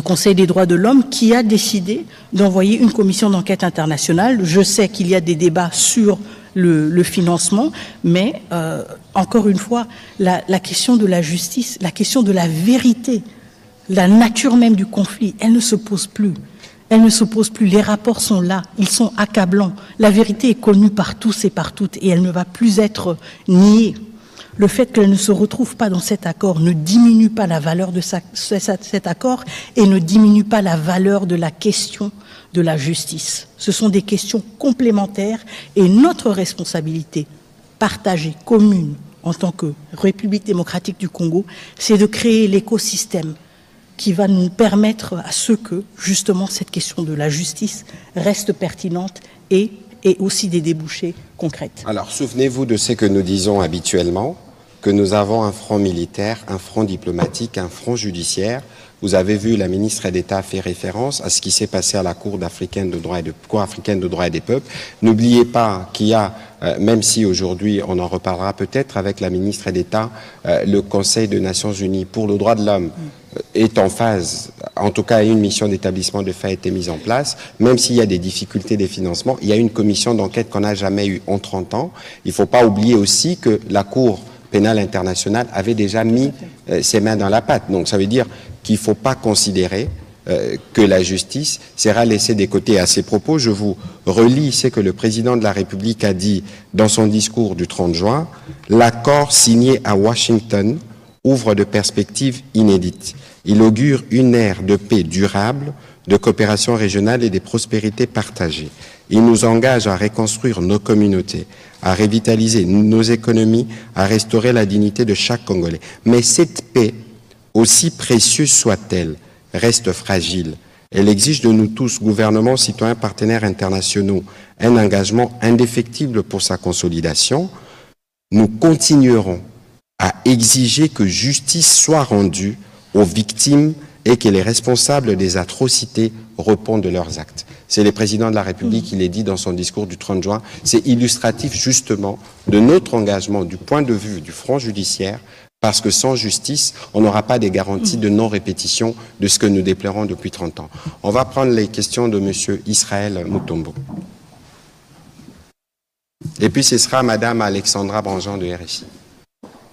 Conseil des droits de l'homme qui a décidé d'envoyer une commission d'enquête internationale. Je sais qu'il y a des débats sur le financement, mais encore une fois, la question de la justice, la question de la vérité, la nature même du conflit, elle ne se pose plus. Elle ne se pose plus. Les rapports sont là, ils sont accablants. La vérité est connue par tous et par toutes et elle ne va plus être niée. Le fait qu'elle ne se retrouve pas dans cet accord ne diminue pas la valeur de cet accord et ne diminue pas la valeur de la question de la justice. Ce sont des questions complémentaires et notre responsabilité partagée, commune, en tant que République démocratique du Congo, c'est de créer l'écosystème qui va nous permettre à ce que, justement, cette question de la justice reste pertinente et aussi des débouchés concrets. Alors, souvenez-vous de ce que nous disons habituellement, que nous avons un front militaire, un front diplomatique, un front judiciaire. Vous avez vu, la ministre d'État fait référence à ce qui s'est passé à la Cour africaine de droits et des peuples. N'oubliez pas qu'il y a, même si aujourd'hui on en reparlera peut-être avec la ministre d'État, le Conseil des Nations Unies pour le droit de l'homme est en phase, en tout cas une mission d'établissement de faits a été mise en place, même s'il y a des difficultés de financement, il y a une commission d'enquête qu'on n'a jamais eue en 30 ans. Il ne faut pas oublier aussi que la Cour pénale internationale avait déjà mis ses mains dans la pâte. Donc ça veut dire qu'il ne faut pas considérer que la justice sera laissée de côté. À ces propos, je vous relis ce que le président de la République a dit dans son discours du 30 juin. L'accord signé à Washington ouvre de perspectives inédites. Il augure une ère de paix durable, de coopération régionale et de prospérité partagée. Il nous engage à reconstruire nos communautés, à revitaliser nos économies, à restaurer la dignité de chaque Congolais. Mais cette paix, aussi précieuse soit-elle, reste fragile. Elle exige de nous tous, gouvernements, citoyens, partenaires internationaux, un engagement indéfectible pour sa consolidation. Nous continuerons à exiger que justice soit rendue aux victimes et que les responsables des atrocités répondent de leurs actes. C'est le président de la République qui l'a dit dans son discours du 30 juin. C'est illustratif justement de notre engagement du point de vue du front judiciaire, parce que sans justice, on n'aura pas des garanties de non-répétition de ce que nous déplorons depuis 30 ans. On va prendre les questions de M. Israël Mutombo. Et puis ce sera Mme Alexandra Branjean de RFI.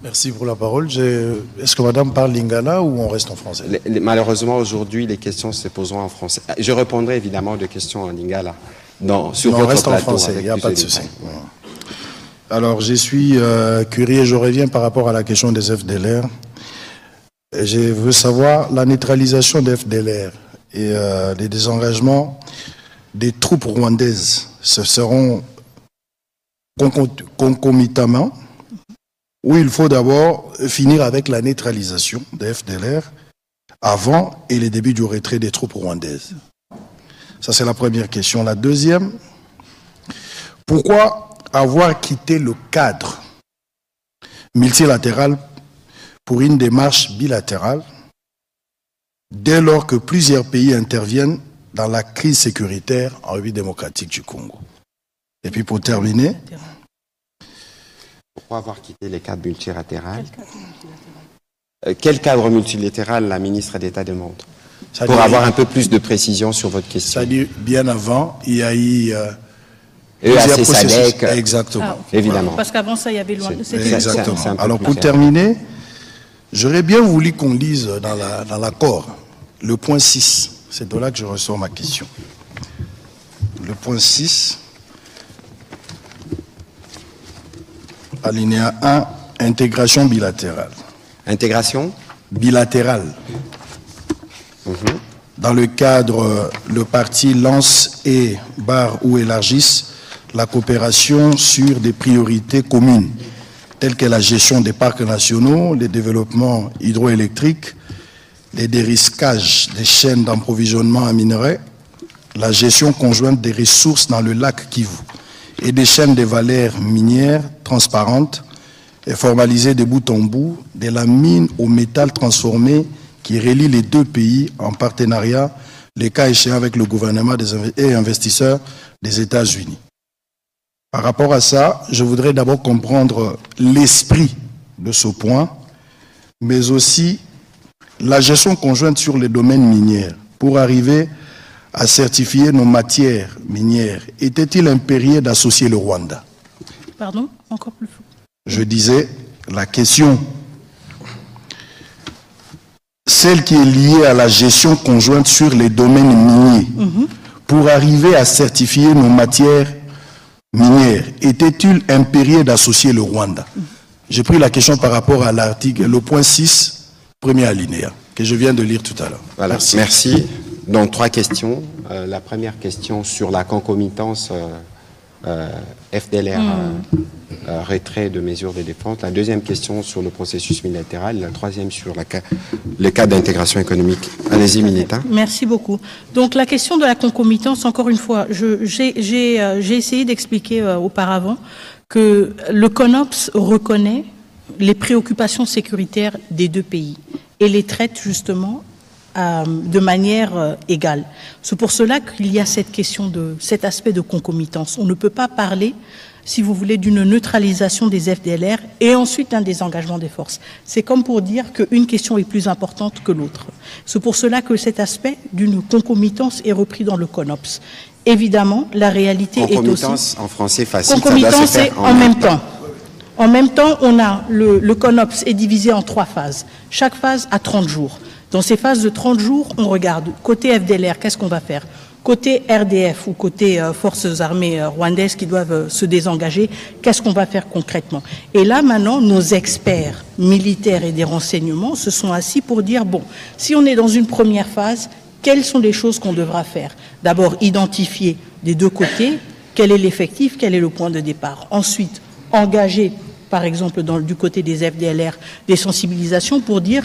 Merci pour la parole. Est-ce que Madame parle lingala ou on reste en français? Malheureusement, aujourd'hui, les questions se poseront en français. Je répondrai évidemment de questions en lingala sur votre on reste plateau. En français, il n'y a pas de souci. Alors, je suis curieux, je reviens par rapport à la question des FDLR. Je veux savoir la neutralisation des FDLR et les désengagements des troupes rwandaises. Ce seront concomitamment, où il faut d'abord finir avec la neutralisation des FDLR avant et le début du retrait des troupes rwandaises. Ça, c'est la première question. La deuxième, pourquoi avoir quitté le cadre multilatéral pour une démarche bilatérale dès lors que plusieurs pays interviennent dans la crise sécuritaire en République démocratique du Congo? Et puis pour terminer... Pourquoi avoir quitté les cadres multilatéraux? Quel cadre multilatéral la ministre d'État demande? Pour avoir un peu plus de précision sur votre question. Ça dit bien avant, il y a eu... EAC SADC. Exactement. Évidemment. Parce qu'avant ça, il y avait loin. Exactement. Alors pour terminer, j'aurais bien voulu qu'on lise dans l'accord le point 6. C'est de là que je ressors ma question. Le point 6, alinéa 1, intégration bilatérale. Intégration bilatérale. Dans le cadre, le parti lance et barre ou élargisse la coopération sur des priorités communes, telles que la gestion des parcs nationaux, le développement hydroélectrique, les dérisquages des chaînes d'approvisionnement en minerais, la gestion conjointe des ressources dans le lac Kivu et des chaînes de valeurs minières transparentes et formalisées de bout en bout, de la mine au métal transformé qui relie les deux pays en partenariat, les cas échéants avec le gouvernement et investisseurs des États-Unis. Par rapport à ça, je voudrais d'abord comprendre l'esprit de ce point, mais aussi la gestion conjointe sur les domaines miniers pour arriver à certifier nos matières minières. Était-il impérieux d'associer le Rwanda? Pardon? Encore plus fort. Je disais, la question, celle qui est liée à la gestion conjointe sur les domaines miniers, pour arriver à certifier nos matières minières, était-il impérieux d'associer le Rwanda? J'ai pris la question par rapport à l'article, le point 6, premier alinéa, que je viens de lire tout à l'heure. Voilà. Merci. Donc, 3 questions. La première question sur la concomitance FDLR, retrait de mesures de défense. La deuxième question sur le processus bilatéral. La troisième sur le cas d'intégration économique. Allez-y, Mineta. Merci beaucoup. Donc, la question de la concomitance, encore une fois, j'ai essayé d'expliquer auparavant que le CONOPS reconnaît les préoccupations sécuritaires des deux pays et les traite justement de manière égale. C'est pour cela qu'il y a cette question cet aspect de concomitance. On ne peut pas parler, si vous voulez, d'une neutralisation des FDLR et ensuite un désengagement des forces. C'est comme pour dire qu'une question est plus importante que l'autre. C'est pour cela que cet aspect d'une concomitance est repris dans le CONOPS. Évidemment, la réalité est aussi... Concomitance en français facile. Concomitance, c'est en même temps. En même temps, on a le CONOPS est divisé en 3 phases. Chaque phase a 30 jours. Dans ces phases de 30 jours, on regarde côté FDLR, qu'est-ce qu'on va faire? Côté RDF ou côté forces armées rwandaises qui doivent se désengager, qu'est-ce qu'on va faire concrètement? Et là, maintenant, nos experts militaires et des renseignements se sont assis pour dire, bon, si on est dans une première phase, quelles sont les choses qu'on devra faire? D'abord, identifier des deux côtés, quel est l'effectif, quel est le point de départ. Ensuite, engager, par exemple, du côté des FDLR, des sensibilisations pour dire...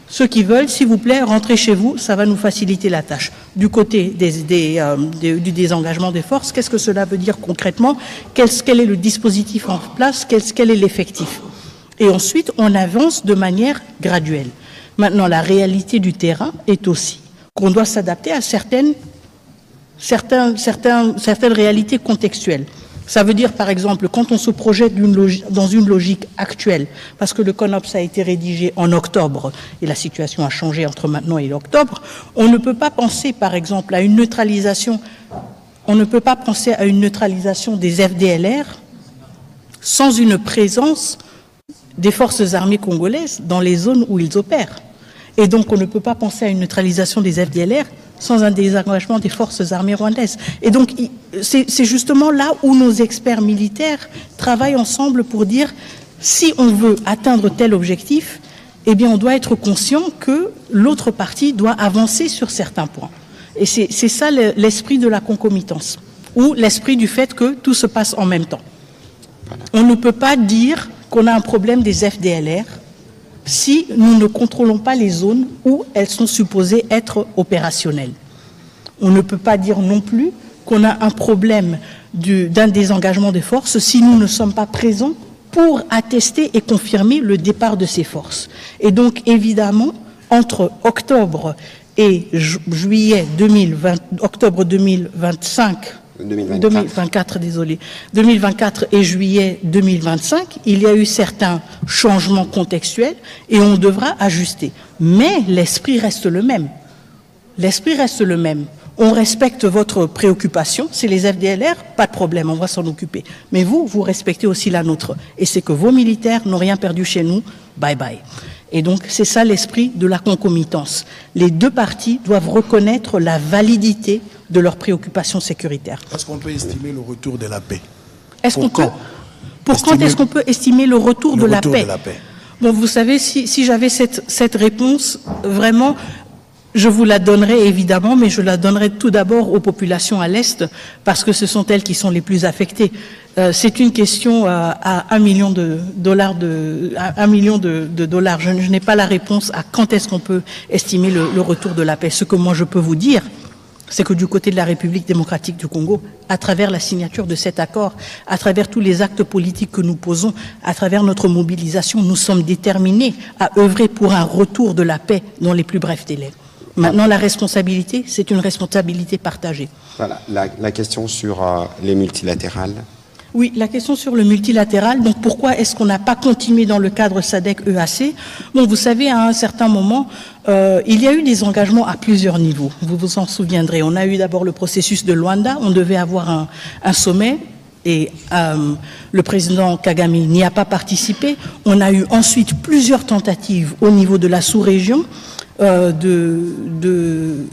Ceux qui veulent, s'il vous plaît, rentrez chez vous, ça va nous faciliter la tâche. Du côté du désengagement des forces, qu'est-ce que cela veut dire concrètement? Quel est le dispositif en place? Quel est l'effectif? Et ensuite, on avance de manière graduelle. Maintenant, la réalité du terrain est aussi qu'on doit s'adapter à certaines certaines réalités contextuelles. Ça veut dire, par exemple, quand on se projette dans une logique actuelle, parce que le CONOPS a été rédigé en octobre, et la situation a changé entre maintenant et octobre, on ne peut pas penser, par exemple, à une neutralisation, des FDLR sans une présence des forces armées congolaises dans les zones où ils opèrent. Et donc, on ne peut pas penser à une neutralisation des FDLR sans un désengagement des forces armées rwandaises. Et donc, c'est justement là où nos experts militaires travaillent ensemble pour dire, si on veut atteindre tel objectif, eh bien, on doit être conscient que l'autre partie doit avancer sur certains points. Et c'est ça l'esprit de la concomitance, ou l'esprit du fait que tout se passe en même temps. On ne peut pas dire qu'on a un problème des FDLR si nous ne contrôlons pas les zones où elles sont supposées être opérationnelles. On ne peut pas dire non plus qu'on a un problème d'un désengagement des forces si nous ne sommes pas présents pour attester et confirmer le départ de ces forces. Et donc, évidemment, entre octobre et juillet 2024 et juillet 2025, il y a eu certains changements contextuels et on devra ajuster. Mais l'esprit reste le même. L'esprit reste le même. On respecte votre préoccupation, c'est les FDLR, pas de problème, on va s'en occuper. Mais vous respectez aussi la nôtre. Et c'est que vos militaires n'ont rien perdu chez nous, bye bye. Et donc, c'est ça l'esprit de la concomitance. Les deux parties doivent reconnaître la validité de leurs préoccupations sécuritaires. Est-ce qu'on peut estimer le retour de la paix? Pour quand est-ce qu'on peut estimer le retour de la paix? Bon, vous savez, si j'avais cette réponse, vraiment, je vous la donnerai évidemment, mais je la donnerai tout d'abord aux populations à l'Est, parce que ce sont elles qui sont les plus affectées. C'est une question à $1 million de dollars. Je n'ai pas la réponse à quand est-ce qu'on peut estimer le retour de la paix. Ce que moi je peux vous dire, c'est que du côté de la République démocratique du Congo, à travers la signature de cet accord, à travers tous les actes politiques que nous posons, à travers notre mobilisation, nous sommes déterminés à œuvrer pour un retour de la paix dans les plus brefs délais. Maintenant, la responsabilité, c'est une responsabilité partagée. Voilà, la question sur les multilatérales. Oui, la question sur le multilatéral. Donc, pourquoi est-ce qu'on n'a pas continué dans le cadre SADC-EAC? Bon, vous savez, à un certain moment, il y a eu des engagements à plusieurs niveaux. Vous vous en souviendrez. On a eu d'abord le processus de Luanda. On devait avoir un sommet. Et le président Kagame n'y a pas participé. On a eu ensuite plusieurs tentatives au niveau de la sous-région de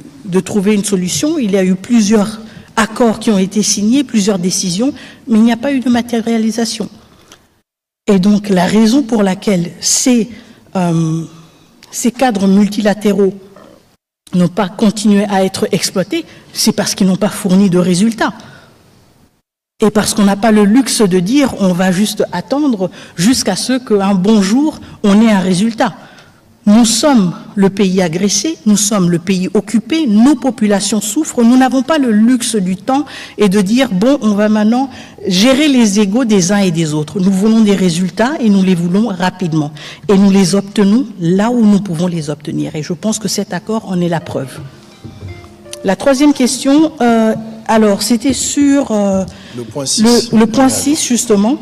trouver une solution. Il y a eu plusieurs accords qui ont été signés, plusieurs décisions, mais il n'y a pas eu de matérialisation. Et donc la raison pour laquelle ces cadres multilatéraux n'ont pas continué à être exploités, c'est parce qu'ils n'ont pas fourni de résultats. Et parce qu'on n'a pas le luxe de dire on va juste attendre jusqu'à ce qu'un bon jour on ait un résultat. Nous sommes le pays agressé, nous sommes le pays occupé, nos populations souffrent, nous n'avons pas le luxe du temps et de dire bon, on va maintenant gérer les égos des uns et des autres. Nous voulons des résultats et nous les voulons rapidement. Et nous les obtenons là où nous pouvons les obtenir. Et je pense que cet accord en est la preuve. La troisième question, alors c'était sur le point 6 justement.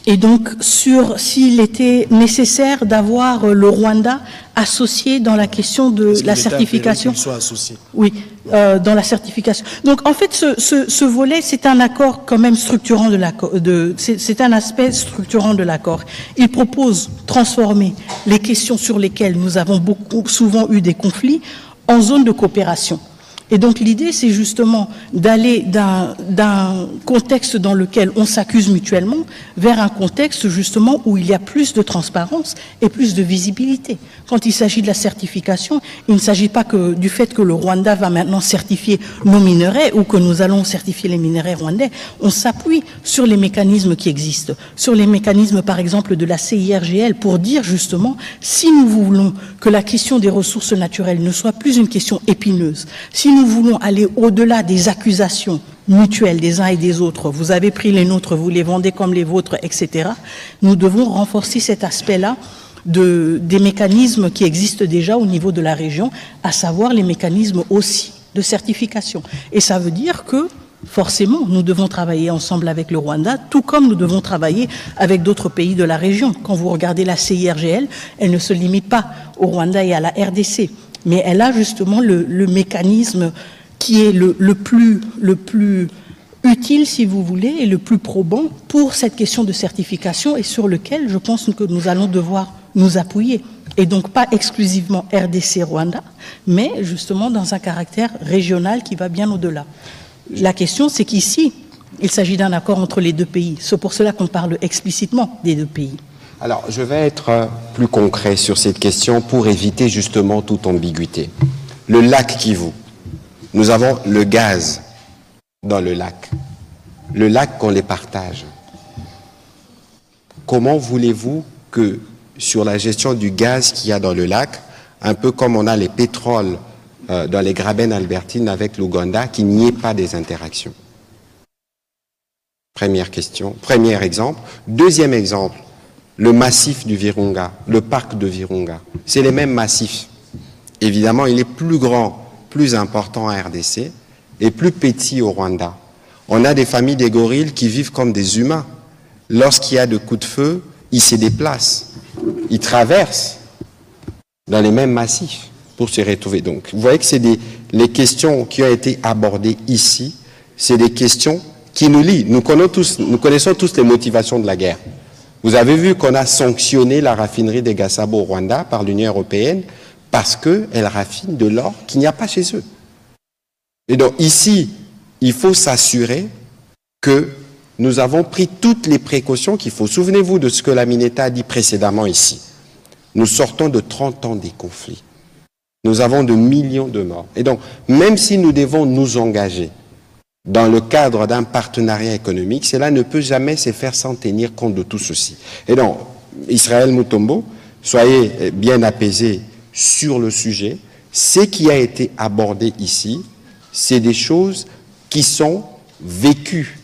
Et donc, sur s'il était nécessaire d'avoir le Rwanda associé dans la question de la certification. Qu'il soit associé. Oui, dans la certification. Donc, en fait, ce volet, c'est un accord quand même structurant de l'accord. C'est un aspect structurant de l'accord. Il propose transformer les questions sur lesquelles nous avons souvent eu des conflits en zone de coopération. Et donc l'idée, c'est justement d'aller d'un contexte dans lequel on s'accuse mutuellement vers un contexte justement où il y a plus de transparence et plus de visibilité. Quand il s'agit de la certification, il ne s'agit pas que du fait que le Rwanda va maintenant certifier nos minerais ou que nous allons certifier les minerais rwandais. On s'appuie sur les mécanismes qui existent, sur les mécanismes par exemple de la CIRGL pour dire justement si nous voulons que la question des ressources naturelles ne soit plus une question épineuse, si nous voulons aller au-delà des accusations mutuelles des uns et des autres, vous avez pris les nôtres, vous les vendez comme les vôtres, etc., nous devons renforcer cet aspect-là des mécanismes qui existent déjà au niveau de la région, à savoir les mécanismes aussi de certification. Et ça veut dire que, forcément, nous devons travailler ensemble avec le Rwanda, tout comme nous devons travailler avec d'autres pays de la région. Quand vous regardez la CIRGL, elle ne se limite pas au Rwanda et à la RDC, mais elle a justement le mécanisme qui est le plus utile, si vous voulez, et le plus probant pour cette question de certification et sur lequel je pense que nous allons devoir nous appuyer. Et donc pas exclusivement RDC-Rwanda, mais justement dans un caractère régional qui va bien au-delà. La question, c'est qu'ici, il s'agit d'un accord entre les deux pays. C'est pour cela qu'on parle explicitement des deux pays. Alors, je vais être plus concret sur cette question pour éviter justement toute ambiguïté. Le lac Kivu, nous avons le gaz dans le lac. Le lac qu'on les partage. Comment voulez-vous que sur la gestion du gaz qu'il y a dans le lac, un peu comme on a les pétroles dans les Graben albertines avec l'Ouganda, qu'il n'y ait pas des interactions? Première question, premier exemple. Deuxième exemple, le massif du Virunga, le parc de Virunga. C'est les mêmes massifs. Évidemment, il est plus grand, plus important en RDC et plus petit au Rwanda. On a des familles des gorilles qui vivent comme des humains. Lorsqu'il y a de coups de feu, ils se déplacent, ils traversent dans les mêmes massifs pour se retrouver. Donc, vous voyez que c'est les questions qui ont été abordées ici, c'est des questions qui nous lient. Nous connaissons tous les motivations de la guerre. Vous avez vu qu'on a sanctionné la raffinerie des Gasabo au Rwanda par l'Union européenne parce qu'elle raffine de l'or qu'il n'y a pas chez eux. Et donc ici, il faut s'assurer que nous avons pris toutes les précautions qu'il faut. Souvenez-vous de ce que la Mineta a dit précédemment ici. Nous sortons de 30 ans des conflits. Nous avons de millions de morts. Et donc, même si nous devons nous engager dans le cadre d'un partenariat économique, cela ne peut jamais se faire sans tenir compte de tout ceci. Et donc, Israël Mutombo, soyez bien apaisés sur le sujet. Ce qui a été abordé ici, c'est des choses qui sont vécues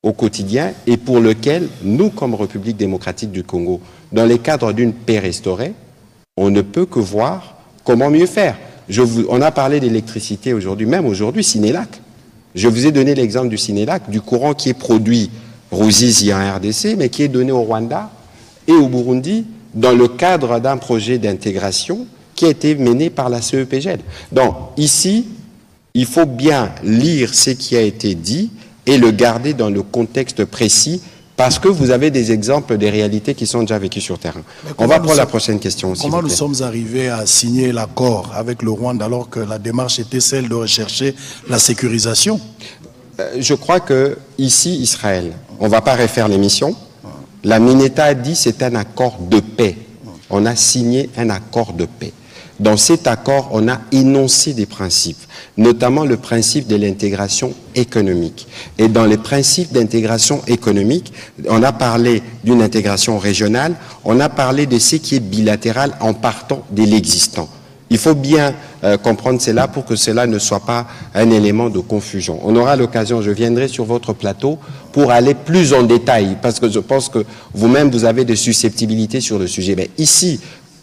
au quotidien et pour lesquelles nous, comme République démocratique du Congo, dans le cadre d'une paix restaurée, on ne peut que voir comment mieux faire. On a parlé d'électricité aujourd'hui, même aujourd'hui, Sénélac. Je vous ai donné l'exemple du Sénélac, du courant qui est produit Ruzizi en RDC, mais qui est donné au Rwanda et au Burundi dans le cadre d'un projet d'intégration qui a été mené par la CEPGL. Donc, ici, il faut bien lire ce qui a été dit et le garder dans le contexte précis parce que vous avez des exemples des réalités qui sont déjà vécues sur terrain. On va prendre la prochaine question aussi. Comment nous sommes arrivés à signer l'accord avec le Rwanda alors que la démarche était celle de rechercher la sécurisation? Je crois que ici, Israël, on ne va pas refaire l'émission. La Mineta a dit que c'est un accord de paix. On a signé un accord de paix. Dans cet accord, on a énoncé des principes, notamment le principe de l'intégration économique. Et dans les principes d'intégration économique, on a parlé d'une intégration régionale, on a parlé de ce qui est bilatéral en partant de l'existant. Il faut bien comprendre cela pour que cela ne soit pas un élément de confusion. On aura l'occasion, je viendrai sur votre plateau pour aller plus en détail, parce que je pense que vous-même, vous avez des susceptibilités sur le sujet. Mais ici,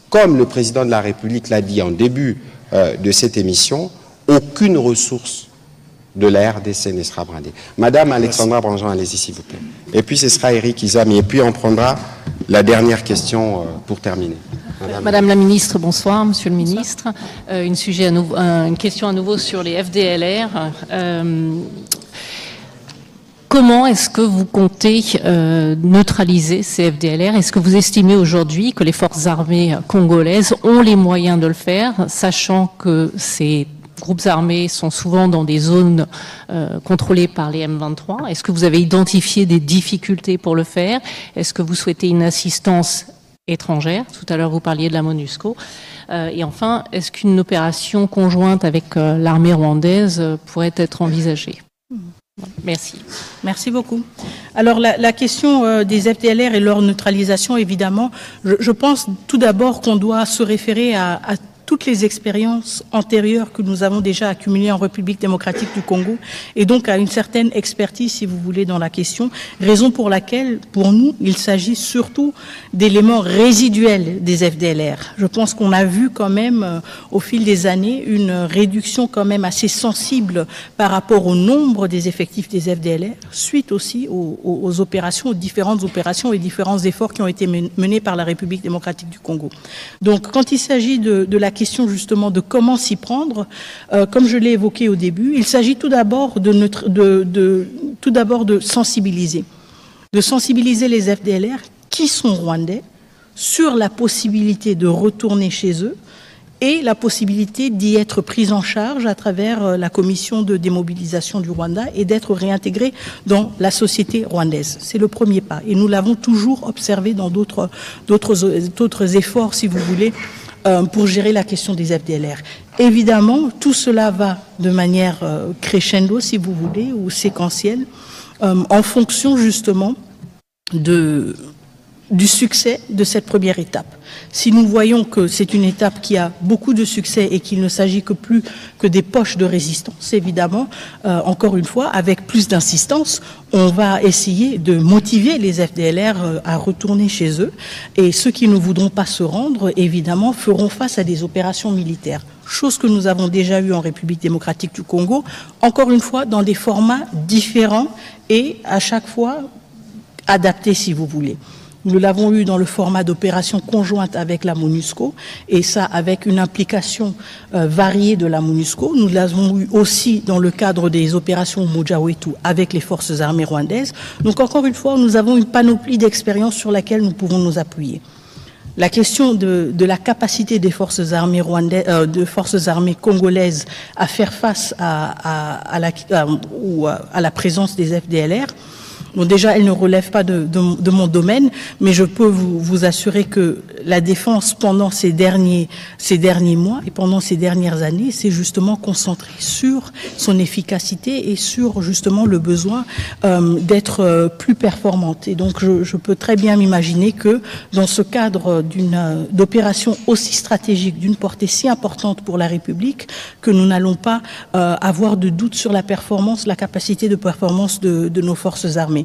comme le président de la République l'a dit en début de cette émission, aucune ressource de la RDC ne sera brandée. Madame Alexandra Branjon, allez-y s'il vous plaît. Et puis ce sera Eric Izami. Et puis on prendra la dernière question pour terminer. Madame la ministre, bonsoir. Monsieur le ministre, une question à nouveau sur les FDLR. Comment est-ce que vous comptez neutraliser ces FDLR? Est-ce que vous estimez aujourd'hui que les forces armées congolaises ont les moyens de le faire, sachant que ces groupes armés sont souvent dans des zones contrôlées par les M23? Est-ce que vous avez identifié des difficultés pour le faire? Est-ce que vous souhaitez une assistance étrangère? Tout à l'heure, vous parliez de la MONUSCO. Et enfin, est-ce qu'une opération conjointe avec l'armée rwandaise pourrait être envisagée? Merci. Merci beaucoup. Alors la question des FDLR et leur neutralisation, évidemment, je pense tout d'abord qu'on doit se référer à toutes les expériences antérieures que nous avons déjà accumulées en République démocratique du Congo et donc à une certaine expertise, si vous voulez, dans la question, raison pour laquelle, pour nous, il s'agit surtout d'éléments résiduels des FDLR. Je pense qu'on a vu quand même, au fil des années, une réduction quand même assez sensible par rapport au nombre des effectifs des FDLR, suite aussi aux opérations, aux différentes opérations et différents efforts qui ont été menés par la République démocratique du Congo. Donc, quand il s'agit de la question justement de comment s'y prendre, comme je l'ai évoqué au début, il s'agit tout d'abord de sensibiliser. De sensibiliser les FDLR qui sont rwandais sur la possibilité de retourner chez eux et la possibilité d'y être prise en charge à travers la commission de démobilisation du Rwanda et d'être réintégrés dans la société rwandaise. C'est le premier pas. Et nous l'avons toujours observé dans d'autres efforts, si vous voulez, pour gérer la question des FDLR. Évidemment, tout cela va de manière crescendo, si vous voulez, ou séquentielle, en fonction justement du succès de cette première étape. Si nous voyons que c'est une étape qui a beaucoup de succès et qu'il ne s'agit que plus que des poches de résistance, évidemment, encore une fois, avec plus d'insistance, on va essayer de motiver les FDLR à retourner chez eux et ceux qui ne voudront pas se rendre, évidemment, feront face à des opérations militaires. Chose que nous avons déjà eue en République démocratique du Congo, encore une fois, dans des formats différents et à chaque fois adaptés, si vous voulez. Nous l'avons eu dans le format d'opération conjointe avec la MONUSCO, et ça avec une implication variée de la MONUSCO. Nous l'avons eu aussi dans le cadre des opérations Mojawetu avec les forces armées rwandaises. Donc encore une fois, nous avons une panoplie d'expériences sur laquelle nous pouvons nous appuyer. La question de la capacité des forces armées congolaises à faire face à la présence des FDLR. Bon, déjà, elle ne relève pas de mon domaine, mais je peux vous assurer que la défense, pendant ces derniers mois et pendant ces dernières années, s'est justement concentrée sur son efficacité et sur justement le besoin d'être plus performante. Et donc, je peux très bien m'imaginer que dans ce cadre d'opération aussi stratégique, d'une portée si importante pour la République, que nous n'allons pas avoir de doute sur la performance, la capacité de performance de nos forces armées.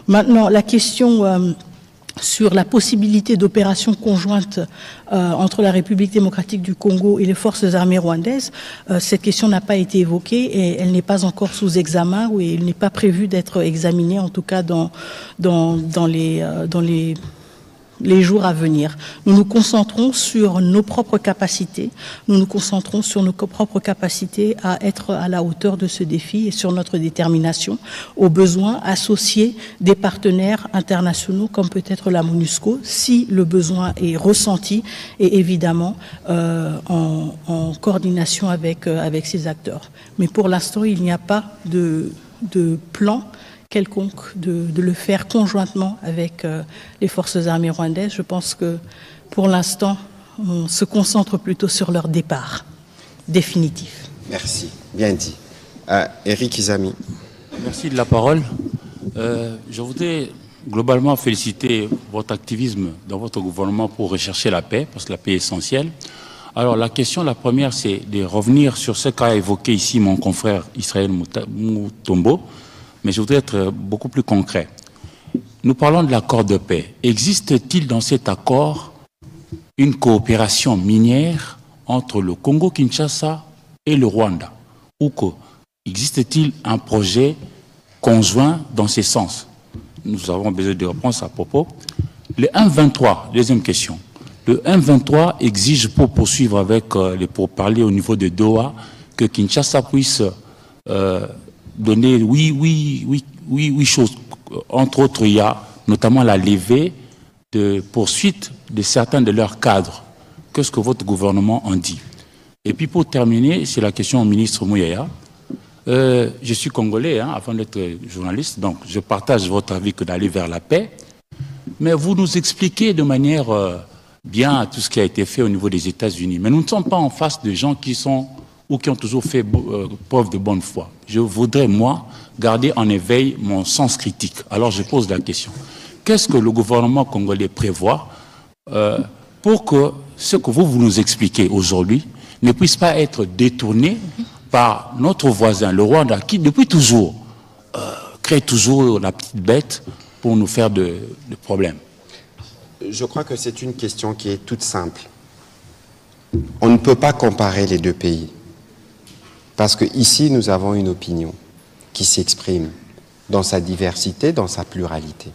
Maintenant, la question sur la possibilité d'opérations conjointes entre la République démocratique du Congo et les forces armées rwandaises, cette question n'a pas été évoquée et elle n'est pas encore sous examen ou elle n'est pas prévue d'être examinée, en tout cas dans les jours à venir. Nous nous concentrons sur nos propres capacités, nous nous concentrons sur nos propres capacités à être à la hauteur de ce défi et sur notre détermination aux besoins associés des partenaires internationaux comme peut-être la MONUSCO si le besoin est ressenti et évidemment en coordination avec ces acteurs. Mais pour l'instant, il n'y a pas de plan quelconque de le faire conjointement avec les forces armées rwandaises. Je pense que pour l'instant, on se concentre plutôt sur leur départ définitif. Merci, bien dit. Éric Izami. Merci de la parole. Je voudrais globalement féliciter votre activisme dans votre gouvernement pour rechercher la paix, parce que la paix est essentielle. Alors la question, la première, c'est de revenir sur ce qu'a évoqué ici mon confrère Israël Mutombo, mais je voudrais être beaucoup plus concret. Nous parlons de l'accord de paix. Existe-t-il dans cet accord une coopération minière entre le Congo-Kinshasa et le Rwanda? Ou existe-t-il un projet conjoint dans ce sens? Nous avons besoin de réponses à propos. Le 1.23, deuxième question. Le 1.23 exige pour poursuivre avec les pourparlers au niveau de Doha que Kinshasa puisse donner oui choses. Entre autres, il y a notamment la levée de poursuite de certains de leurs cadres. Qu'est-ce que votre gouvernement en dit? Et puis pour terminer, c'est la question au ministre Mouyaya. Je suis congolais, avant d'être journaliste, donc je partage votre avis que d'aller vers la paix. Mais vous nous expliquez de manière bien tout ce qui a été fait au niveau des États-Unis. Mais nous ne sommes pas en face de gens qui sont ou qui ont toujours fait preuve de bonne foi. Je voudrais, moi, garder en éveil mon sens critique. Alors je pose la question. Qu'est-ce que le gouvernement congolais prévoit pour que ce que vous nous expliquez aujourd'hui ne puisse pas être détourné par notre voisin, le Rwanda, qui depuis toujours crée toujours la petite bête pour nous faire de problèmes. Je crois que c'est une question qui est toute simple. On ne peut pas comparer les deux pays. Parce qu'ici, nous avons une opinion qui s'exprime dans sa diversité, dans sa pluralité,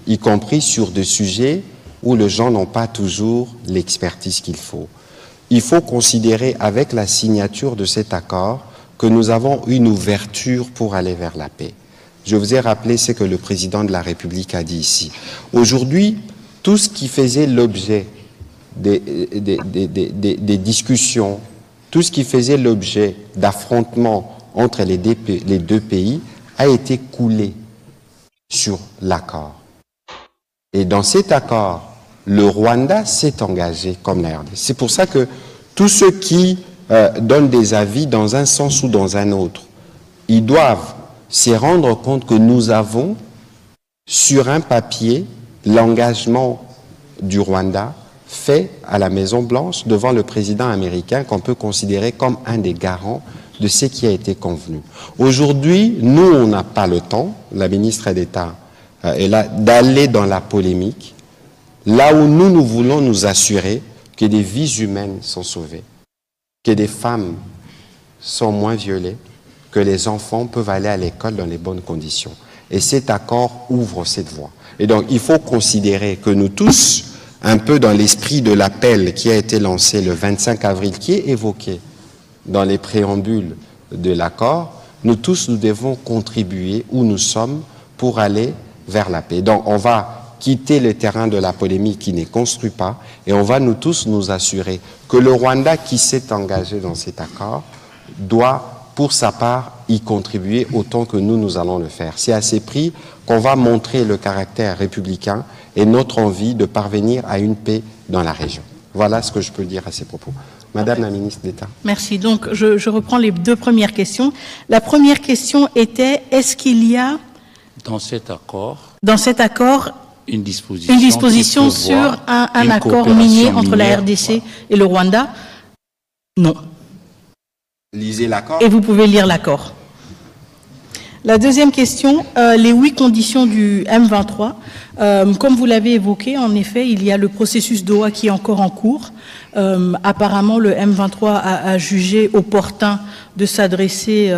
y compris sur des sujets où les gens n'ont pas toujours l'expertise qu'il faut. Il faut considérer avec la signature de cet accord que nous avons une ouverture pour aller vers la paix. Je vous ai rappelé ce que le président de la République a dit ici. Aujourd'hui, tout ce qui faisait l'objet des discussions, tout ce qui faisait l'objet d'affrontements entre les deux pays a été coulé sur l'accord. Et dans cet accord, le Rwanda s'est engagé comme la RDC. C'est pour ça que tous ceux qui donnent des avis dans un sens ou dans un autre, ils doivent se rendre compte que nous avons sur un papier l'engagement du Rwanda fait à la Maison-Blanche devant le président américain qu'on peut considérer comme un des garants de ce qui a été convenu. Aujourd'hui, nous, on n'a pas le temps, la ministre d'État est là, d'aller dans la polémique, là où nous voulons nous assurer que des vies humaines sont sauvées, que des femmes sont moins violées, que les enfants peuvent aller à l'école dans les bonnes conditions. Et cet accord ouvre cette voie. Et donc, il faut considérer que nous tous, un peu dans l'esprit de l'appel qui a été lancé le 25 avril, qui est évoqué dans les préambules de l'accord, nous tous, nous devons contribuer où nous sommes pour aller vers la paix. Donc, on va quitter le terrain de la polémique qui ne construit pas et on va nous tous nous assurer que le Rwanda qui s'est engagé dans cet accord doit, pour sa part, y contribuer autant que nous allons le faire. C'est à ces prix qu'on va montrer le caractère républicain et notre envie de parvenir à une paix dans la région. Voilà ce que je peux dire à ces propos. Madame la ministre d'État. Merci. Donc, je reprends les deux premières questions. La première question était, est-ce qu'il y a dans cet accord une disposition sur un accord minier entre la RDC et le Rwanda? Non. Lisez l'accord. Et vous pouvez lire l'accord. La deuxième question, les 8 conditions du M23. Comme vous l'avez évoqué, en effet, il y a le processus Doha qui est encore en cours. Apparemment, le M23 a jugé opportun de s'adresser,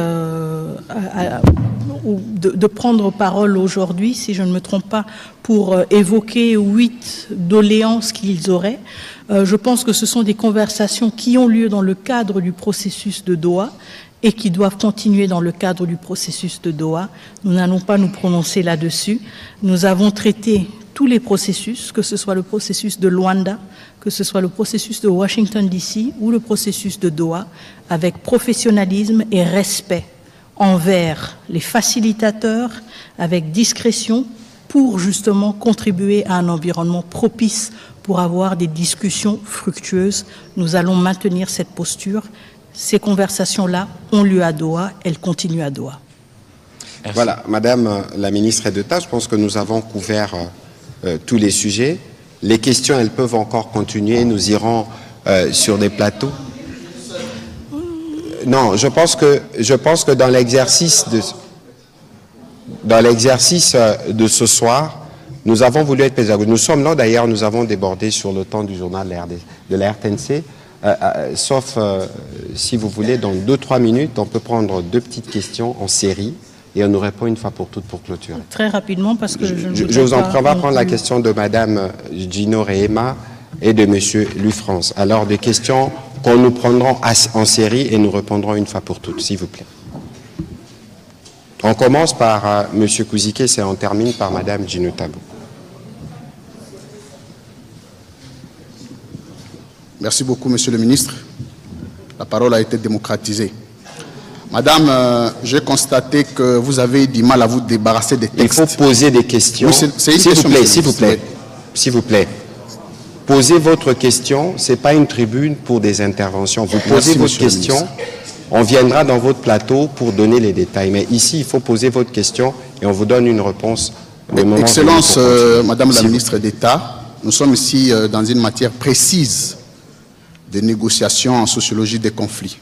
de prendre parole aujourd'hui, si je ne me trompe pas, pour évoquer 8 doléances qu'ils auraient. Je pense que ce sont des conversations qui ont lieu dans le cadre du processus de Doha et qui doivent continuer dans le cadre du processus de Doha. Nous n'allons pas nous prononcer là-dessus. Nous avons traité tous les processus, que ce soit le processus de Luanda, que ce soit le processus de Washington DC ou le processus de Doha, avec professionnalisme et respect envers les facilitateurs, avec discrétion, pour justement contribuer à un environnement propice pour avoir des discussions fructueuses. Nous allons maintenir cette posture. Ces conversations-là ont lieu à Doha, elles continuent à Doha. Merci. Voilà, Madame la ministre d'État, je pense que nous avons couvert tous les sujets. Les questions, elles peuvent encore continuer. Nous irons sur des plateaux. Non, je pense que dans l'exercice de ce soir, nous avons voulu être pédagogiques. Nous sommes là, d'ailleurs, nous avons débordé sur le temps du journal de la RTNC. Sauf, si vous voulez, dans 2-3 minutes, on peut prendre 2 petites questions en série et on nous répond une fois pour toutes pour clôturer. Très rapidement, parce que je vous en prie, on va prendre la question de Madame Gino Rehema et de Monsieur Louis France. Alors, des questions qu'on nous prendrons en série et nous répondrons une fois pour toutes, s'il vous plaît. On commence par Monsieur Kouzike et on termine par Madame Gino Tabou. Merci beaucoup, Monsieur le ministre. La parole a été démocratisée. Madame, j'ai constaté que vous avez du mal à vous débarrasser des textes. Il faut poser des questions. Oui, s'il vous plaît. Posez votre question. Ce n'est pas une tribune pour des interventions. Vous posez votre question. On viendra dans votre plateau pour donner les détails. Mais ici, il faut poser votre question et on vous donne une réponse. Excellence, Madame la ministre d'État, nous sommes ici dans une matière précise de négociation en sociologie des conflits.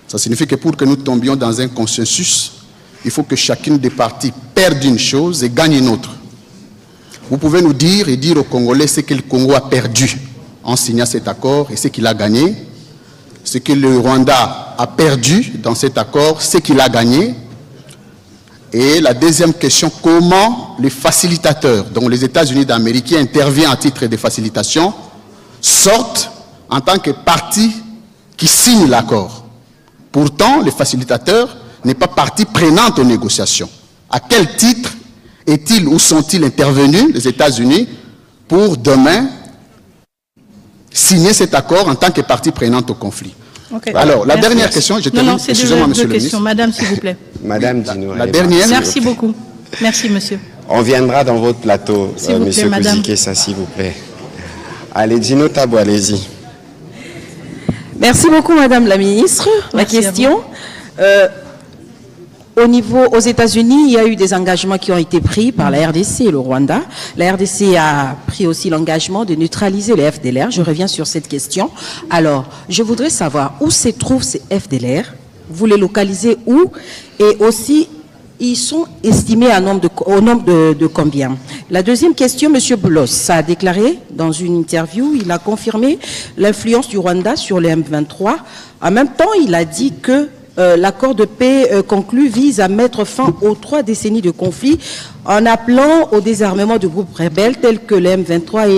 Ça signifie que pour que nous tombions dans un consensus, il faut que chacune des parties perde une chose et gagne une autre. Vous pouvez nous dire et dire aux Congolais ce que le Congo a perdu en signant cet accord et ce qu'il a gagné, ce que le Rwanda a perdu dans cet accord, ce qu'il a gagné. Et la deuxième question, comment les facilitateurs, dont les États-Unis d'Amérique qui interviennent à titre de facilitation, sortent en tant que partie qui signe l'accord. Pourtant, les facilitateurs n'est pas partie prenante aux négociations. À quel titre est-il ou sont-ils intervenus, les États-Unis, pour demain signer cet accord en tant que partie prenante au conflit? Okay. Alors, la dernière question, je termine. Non, c'est deux questions. Madame, s'il vous plaît. Madame Dino. La dernière. Merci beaucoup. Merci, monsieur. On viendra dans votre plateau, monsieur Kouzikessa, s'il vous plaît. Allez, Dino Tabo, allez-y. Merci beaucoup, Madame la Ministre. Ma question, aux États-Unis, il y a eu des engagements qui ont été pris par la RDC et le Rwanda. La RDC a pris aussi l'engagement de neutraliser les FDLR. Je reviens sur cette question. Alors, je voudrais savoir où se trouvent ces FDLR. Vous les localisez où? Et aussi, ils sont estimés au nombre de combien? La deuxième question, M. Boulos a déclaré dans une interview, il a confirmé l'influence du Rwanda sur les M23. En même temps, il a dit que l'accord de paix conclu vise à mettre fin aux 3 décennies de conflit en appelant au désarmement de groupes rebelles tels que les M23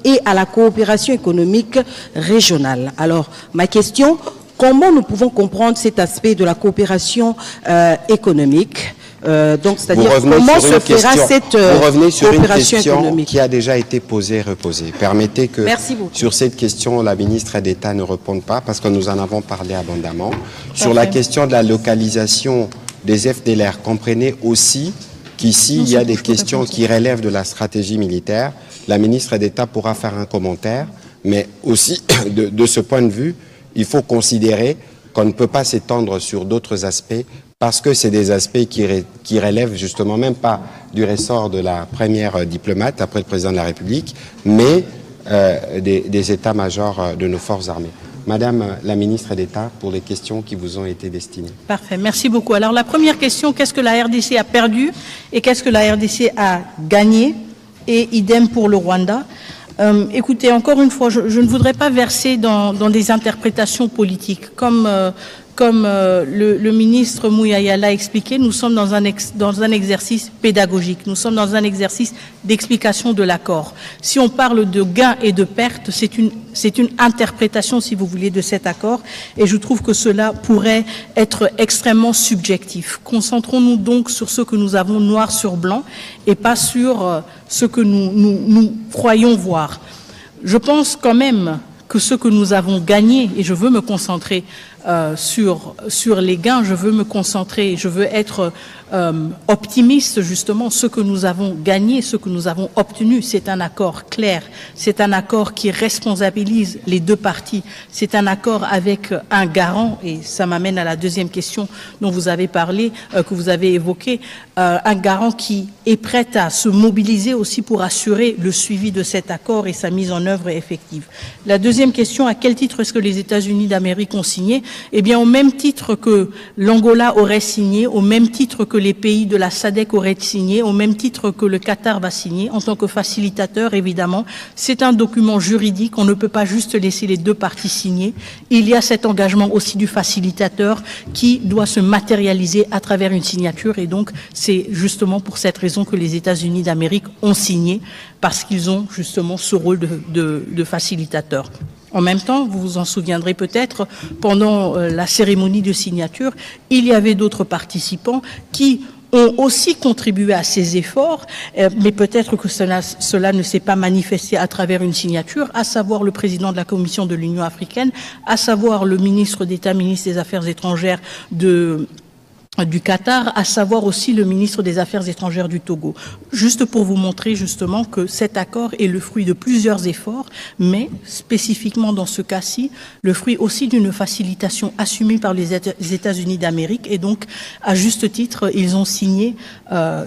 et à la coopération économique régionale. Alors, ma question, comment nous pouvons comprendre cet aspect de la coopération économique? Donc, c'est-à-dire comment se fera cette vous revenez sur coopération une question économique qui a déjà été posée et reposée. Permettez que sur cette question, la ministre d'État ne réponde pas parce que nous en avons parlé abondamment. Sur la question de la localisation des FDLR, comprenez aussi qu'ici, il y a des questions qui relèvent de la stratégie militaire. La ministre d'État pourra faire un commentaire, mais aussi de ce point de vue, il faut considérer qu'on ne peut pas s'étendre sur d'autres aspects parce que c'est des aspects qui relèvent justement même pas du ressort de la première diplomate après le président de la République, mais des états-majors de nos forces armées. Madame la ministre d'État, pour les questions qui vous ont été destinées. Parfait, merci beaucoup. Alors la première question, qu'est-ce que la RDC a perdu et qu'est-ce que la RDC a gagné? Et idem pour le Rwanda. Écoutez, encore une fois, je ne voudrais pas verser dans des interprétations politiques. Comme le ministre Mouyaya l'a expliqué, nous sommes dans un exercice pédagogique, nous sommes dans un exercice d'explication de l'accord. Si on parle de gains et de pertes, c'est une interprétation, si vous voulez, de cet accord, et je trouve que cela pourrait être extrêmement subjectif. Concentrons-nous donc sur ce que nous avons noir sur blanc et pas sur ce que nous croyons voir. Je pense quand même que ce que nous avons gagné, et je veux me concentrer sur les gains, je veux me concentrer, je veux être optimiste justement. Ce que nous avons gagné, ce que nous avons obtenu, c'est un accord clair, c'est un accord qui responsabilise les deux parties, c'est un accord avec un garant, et ça m'amène à la deuxième question dont vous avez parlé, que vous avez évoqué, un garant qui est prêt à se mobiliser aussi pour assurer le suivi de cet accord et sa mise en œuvre effective. La deuxième question, à quel titre est-ce que les États-Unis d'Amérique ont signé? Eh bien, au même titre que l'Angola aurait signé, au même titre que les pays de la SADC auraient signé, au même titre que le Qatar va signer, en tant que facilitateur, évidemment. C'est un document juridique, on ne peut pas juste laisser les deux parties signer. Il y a cet engagement aussi du facilitateur qui doit se matérialiser à travers une signature, et donc c'est justement pour cette raison que les États-Unis d'Amérique ont signé, parce qu'ils ont justement ce rôle de facilitateur. En même temps, vous vous en souviendrez peut-être, pendant la cérémonie de signature, il y avait d'autres participants qui ont aussi contribué à ces efforts, mais peut-être que cela ne s'est pas manifesté à travers une signature, à savoir le président de la Commission de l'Union africaine, à savoir le ministre d'État, ministre des Affaires étrangères du Qatar, à savoir aussi le ministre des Affaires étrangères du Togo. Juste pour vous montrer justement que cet accord est le fruit de plusieurs efforts, mais spécifiquement dans ce cas-ci, le fruit aussi d'une facilitation assumée par les États-Unis d'Amérique, et donc à juste titre, ils ont signé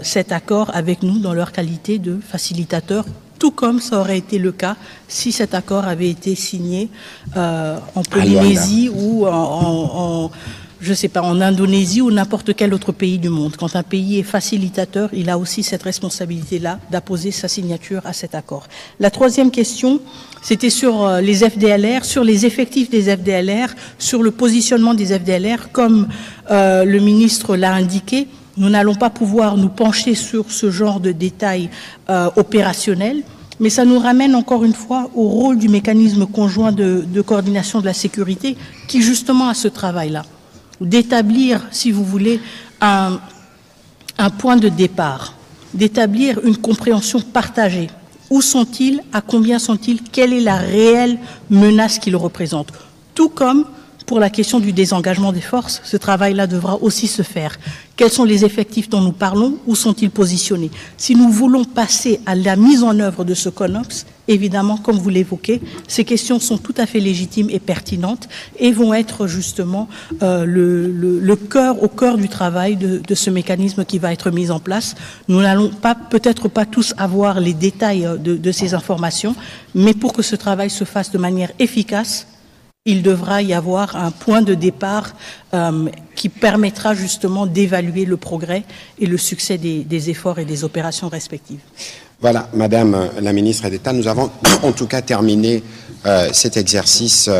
cet accord avec nous dans leur qualité de facilitateur tout comme ça aurait été le cas si cet accord avait été signé en Polynésie ou je ne sais pas, en Indonésie ou n'importe quel autre pays du monde. Quand un pays est facilitateur, il a aussi cette responsabilité-là d'apposer sa signature à cet accord. La troisième question, c'était sur les FDLR, sur les effectifs des FDLR, sur le positionnement des FDLR. Comme le ministre l'a indiqué, nous n'allons pas pouvoir nous pencher sur ce genre de détails opérationnels, mais ça nous ramène encore une fois au rôle du mécanisme conjoint de coordination de la sécurité qui justement a ce travail-là, d'établir, si vous voulez, un point de départ, d'établir une compréhension partagée. Où sont-ils? À combien sont-ils? Quelle est la réelle menace qu'ils représentent? Tout comme pour la question du désengagement des forces, ce travail-là devra aussi se faire. Quels sont les effectifs dont nous parlons? Où sont-ils positionnés? Si nous voulons passer à la mise en œuvre de ce CONOPS, évidemment, comme vous l'évoquez, ces questions sont tout à fait légitimes et pertinentes et vont être justement au cœur du travail de ce mécanisme qui va être mis en place. Nous n'allons peut-être pas tous avoir les détails de ces informations, mais pour que ce travail se fasse de manière efficace, il devra y avoir un point de départ qui permettra justement d'évaluer le progrès et le succès des efforts et des opérations respectives. Voilà, Madame la ministre d'État, nous avons en tout cas terminé cet exercice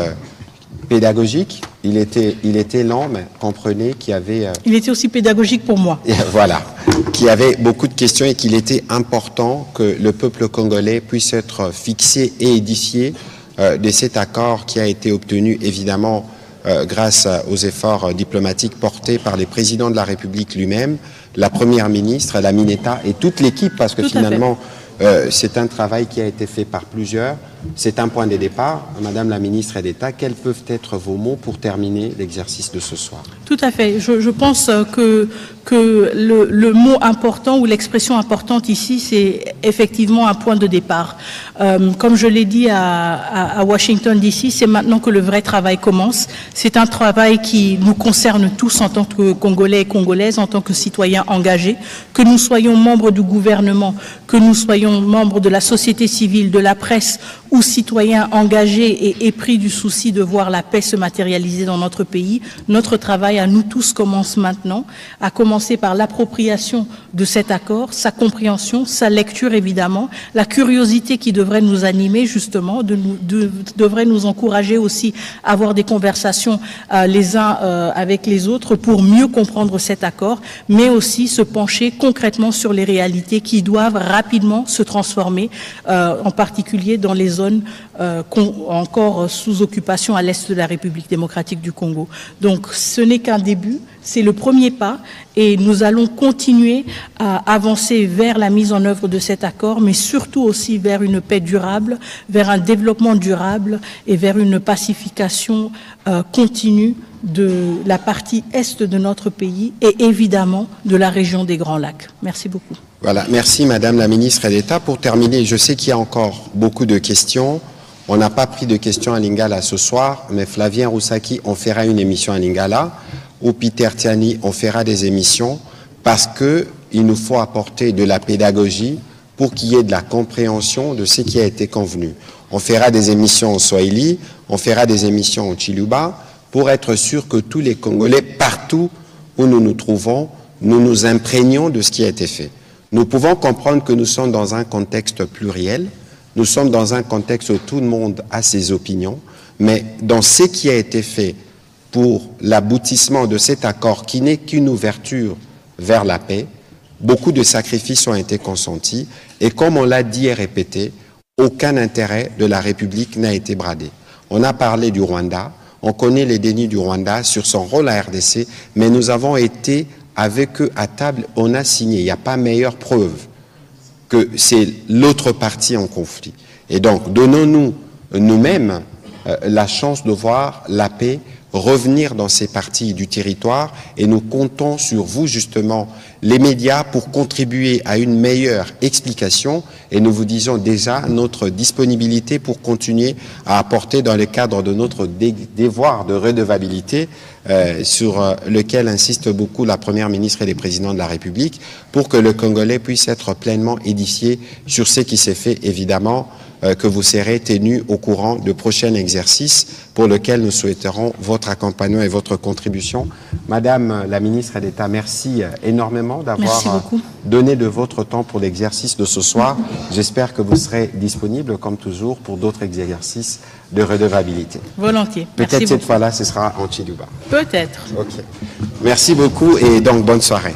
pédagogique. Il était lent, mais comprenez qu'il y avait... Il était aussi pédagogique pour moi. Voilà, qu'il y avait beaucoup de questions et qu'il était important que le peuple congolais puisse être fixé et édifié de cet accord qui a été obtenu évidemment grâce aux efforts diplomatiques portés par les présidents de la République lui-même, la Première ministre, la Mineta et toute l'équipe, parce que finalement c'est un travail qui a été fait par plusieurs. C'est un point de départ. Madame la ministre d'État, quels peuvent être vos mots pour terminer l'exercice de ce soir? Tout à fait. Je pense que le mot important ou l'expression importante ici, c'est effectivement un point de départ. Comme je l'ai dit à Washington DC, c'est maintenant que le vrai travail commence. C'est un travail qui nous concerne tous en tant que Congolais et Congolaises, en tant que citoyens engagés, que nous soyons membres du gouvernement, que nous soyons membres de la société civile, de la presse ou citoyens engagés et épris du souci de voir la paix se matérialiser dans notre pays. Notre travail à nous tous commence maintenant, à commencer par l'appropriation de cet accord, sa compréhension, sa lecture évidemment, la curiosité qui devrait nous animer justement, devrait nous encourager aussi à avoir des conversations les uns avec les autres pour mieux comprendre cet accord, mais aussi se pencher concrètement sur les réalités qui doivent rapidement se transformer, en particulier dans les zones encore sous occupation à l'est de la République démocratique du Congo. Donc ce n'est qu'un début, c'est le premier pas et nous allons continuer à avancer vers la mise en œuvre de cet accord, mais surtout aussi vers une paix durable, vers un développement durable et vers une pacification continue de la partie est de notre pays et évidemment de la région des Grands Lacs. Merci beaucoup. Voilà, merci Madame la ministre d'État. Pour terminer, je sais qu'il y a encore beaucoup de questions. On n'a pas pris de questions à Lingala ce soir, mais Flavien Roussaki, on fera une émission à Lingala, ou Peter Tiani, on fera des émissions, parce qu'il nous faut apporter de la pédagogie pour qu'il y ait de la compréhension de ce qui a été convenu. On fera des émissions en Swahili, on fera des émissions en Chiluba, pour être sûr que tous les Congolais, partout où nous nous trouvons, nous nous imprégnons de ce qui a été fait. Nous pouvons comprendre que nous sommes dans un contexte pluriel, nous sommes dans un contexte où tout le monde a ses opinions, mais dans ce qui a été fait pour l'aboutissement de cet accord qui n'est qu'une ouverture vers la paix, beaucoup de sacrifices ont été consentis et comme on l'a dit et répété, aucun intérêt de la République n'a été bradé. On a parlé du Rwanda, on connaît les dénis du Rwanda sur son rôle à RDC, mais nous avons été avec eux à table, on a signé. Il n'y a pas meilleure preuve que c'est l'autre partie en conflit. Et donc, donnons-nous nous-mêmes la chance de voir la paix revenir dans ces parties du territoire et nous comptons sur vous, justement, les médias, pour contribuer à une meilleure explication et nous vous disons déjà notre disponibilité pour continuer à apporter dans le cadre de notre devoir de redevabilité sur lequel insiste beaucoup la Première ministre et les présidents de la République pour que le Congolais puisse être pleinement édifié sur ce qui s'est fait, évidemment, que vous serez tenu au courant de prochains exercices pour lesquels nous souhaiterons votre accompagnement et votre contribution. Madame la ministre d'État, merci énormément d'avoir donné de votre temps pour l'exercice de ce soir. J'espère que vous serez disponible, comme toujours, pour d'autres exercices de redevabilité. Volontiers. Peut-être cette fois-là, ce sera en Chiluba. Peut-être. OK. Merci beaucoup et donc bonne soirée.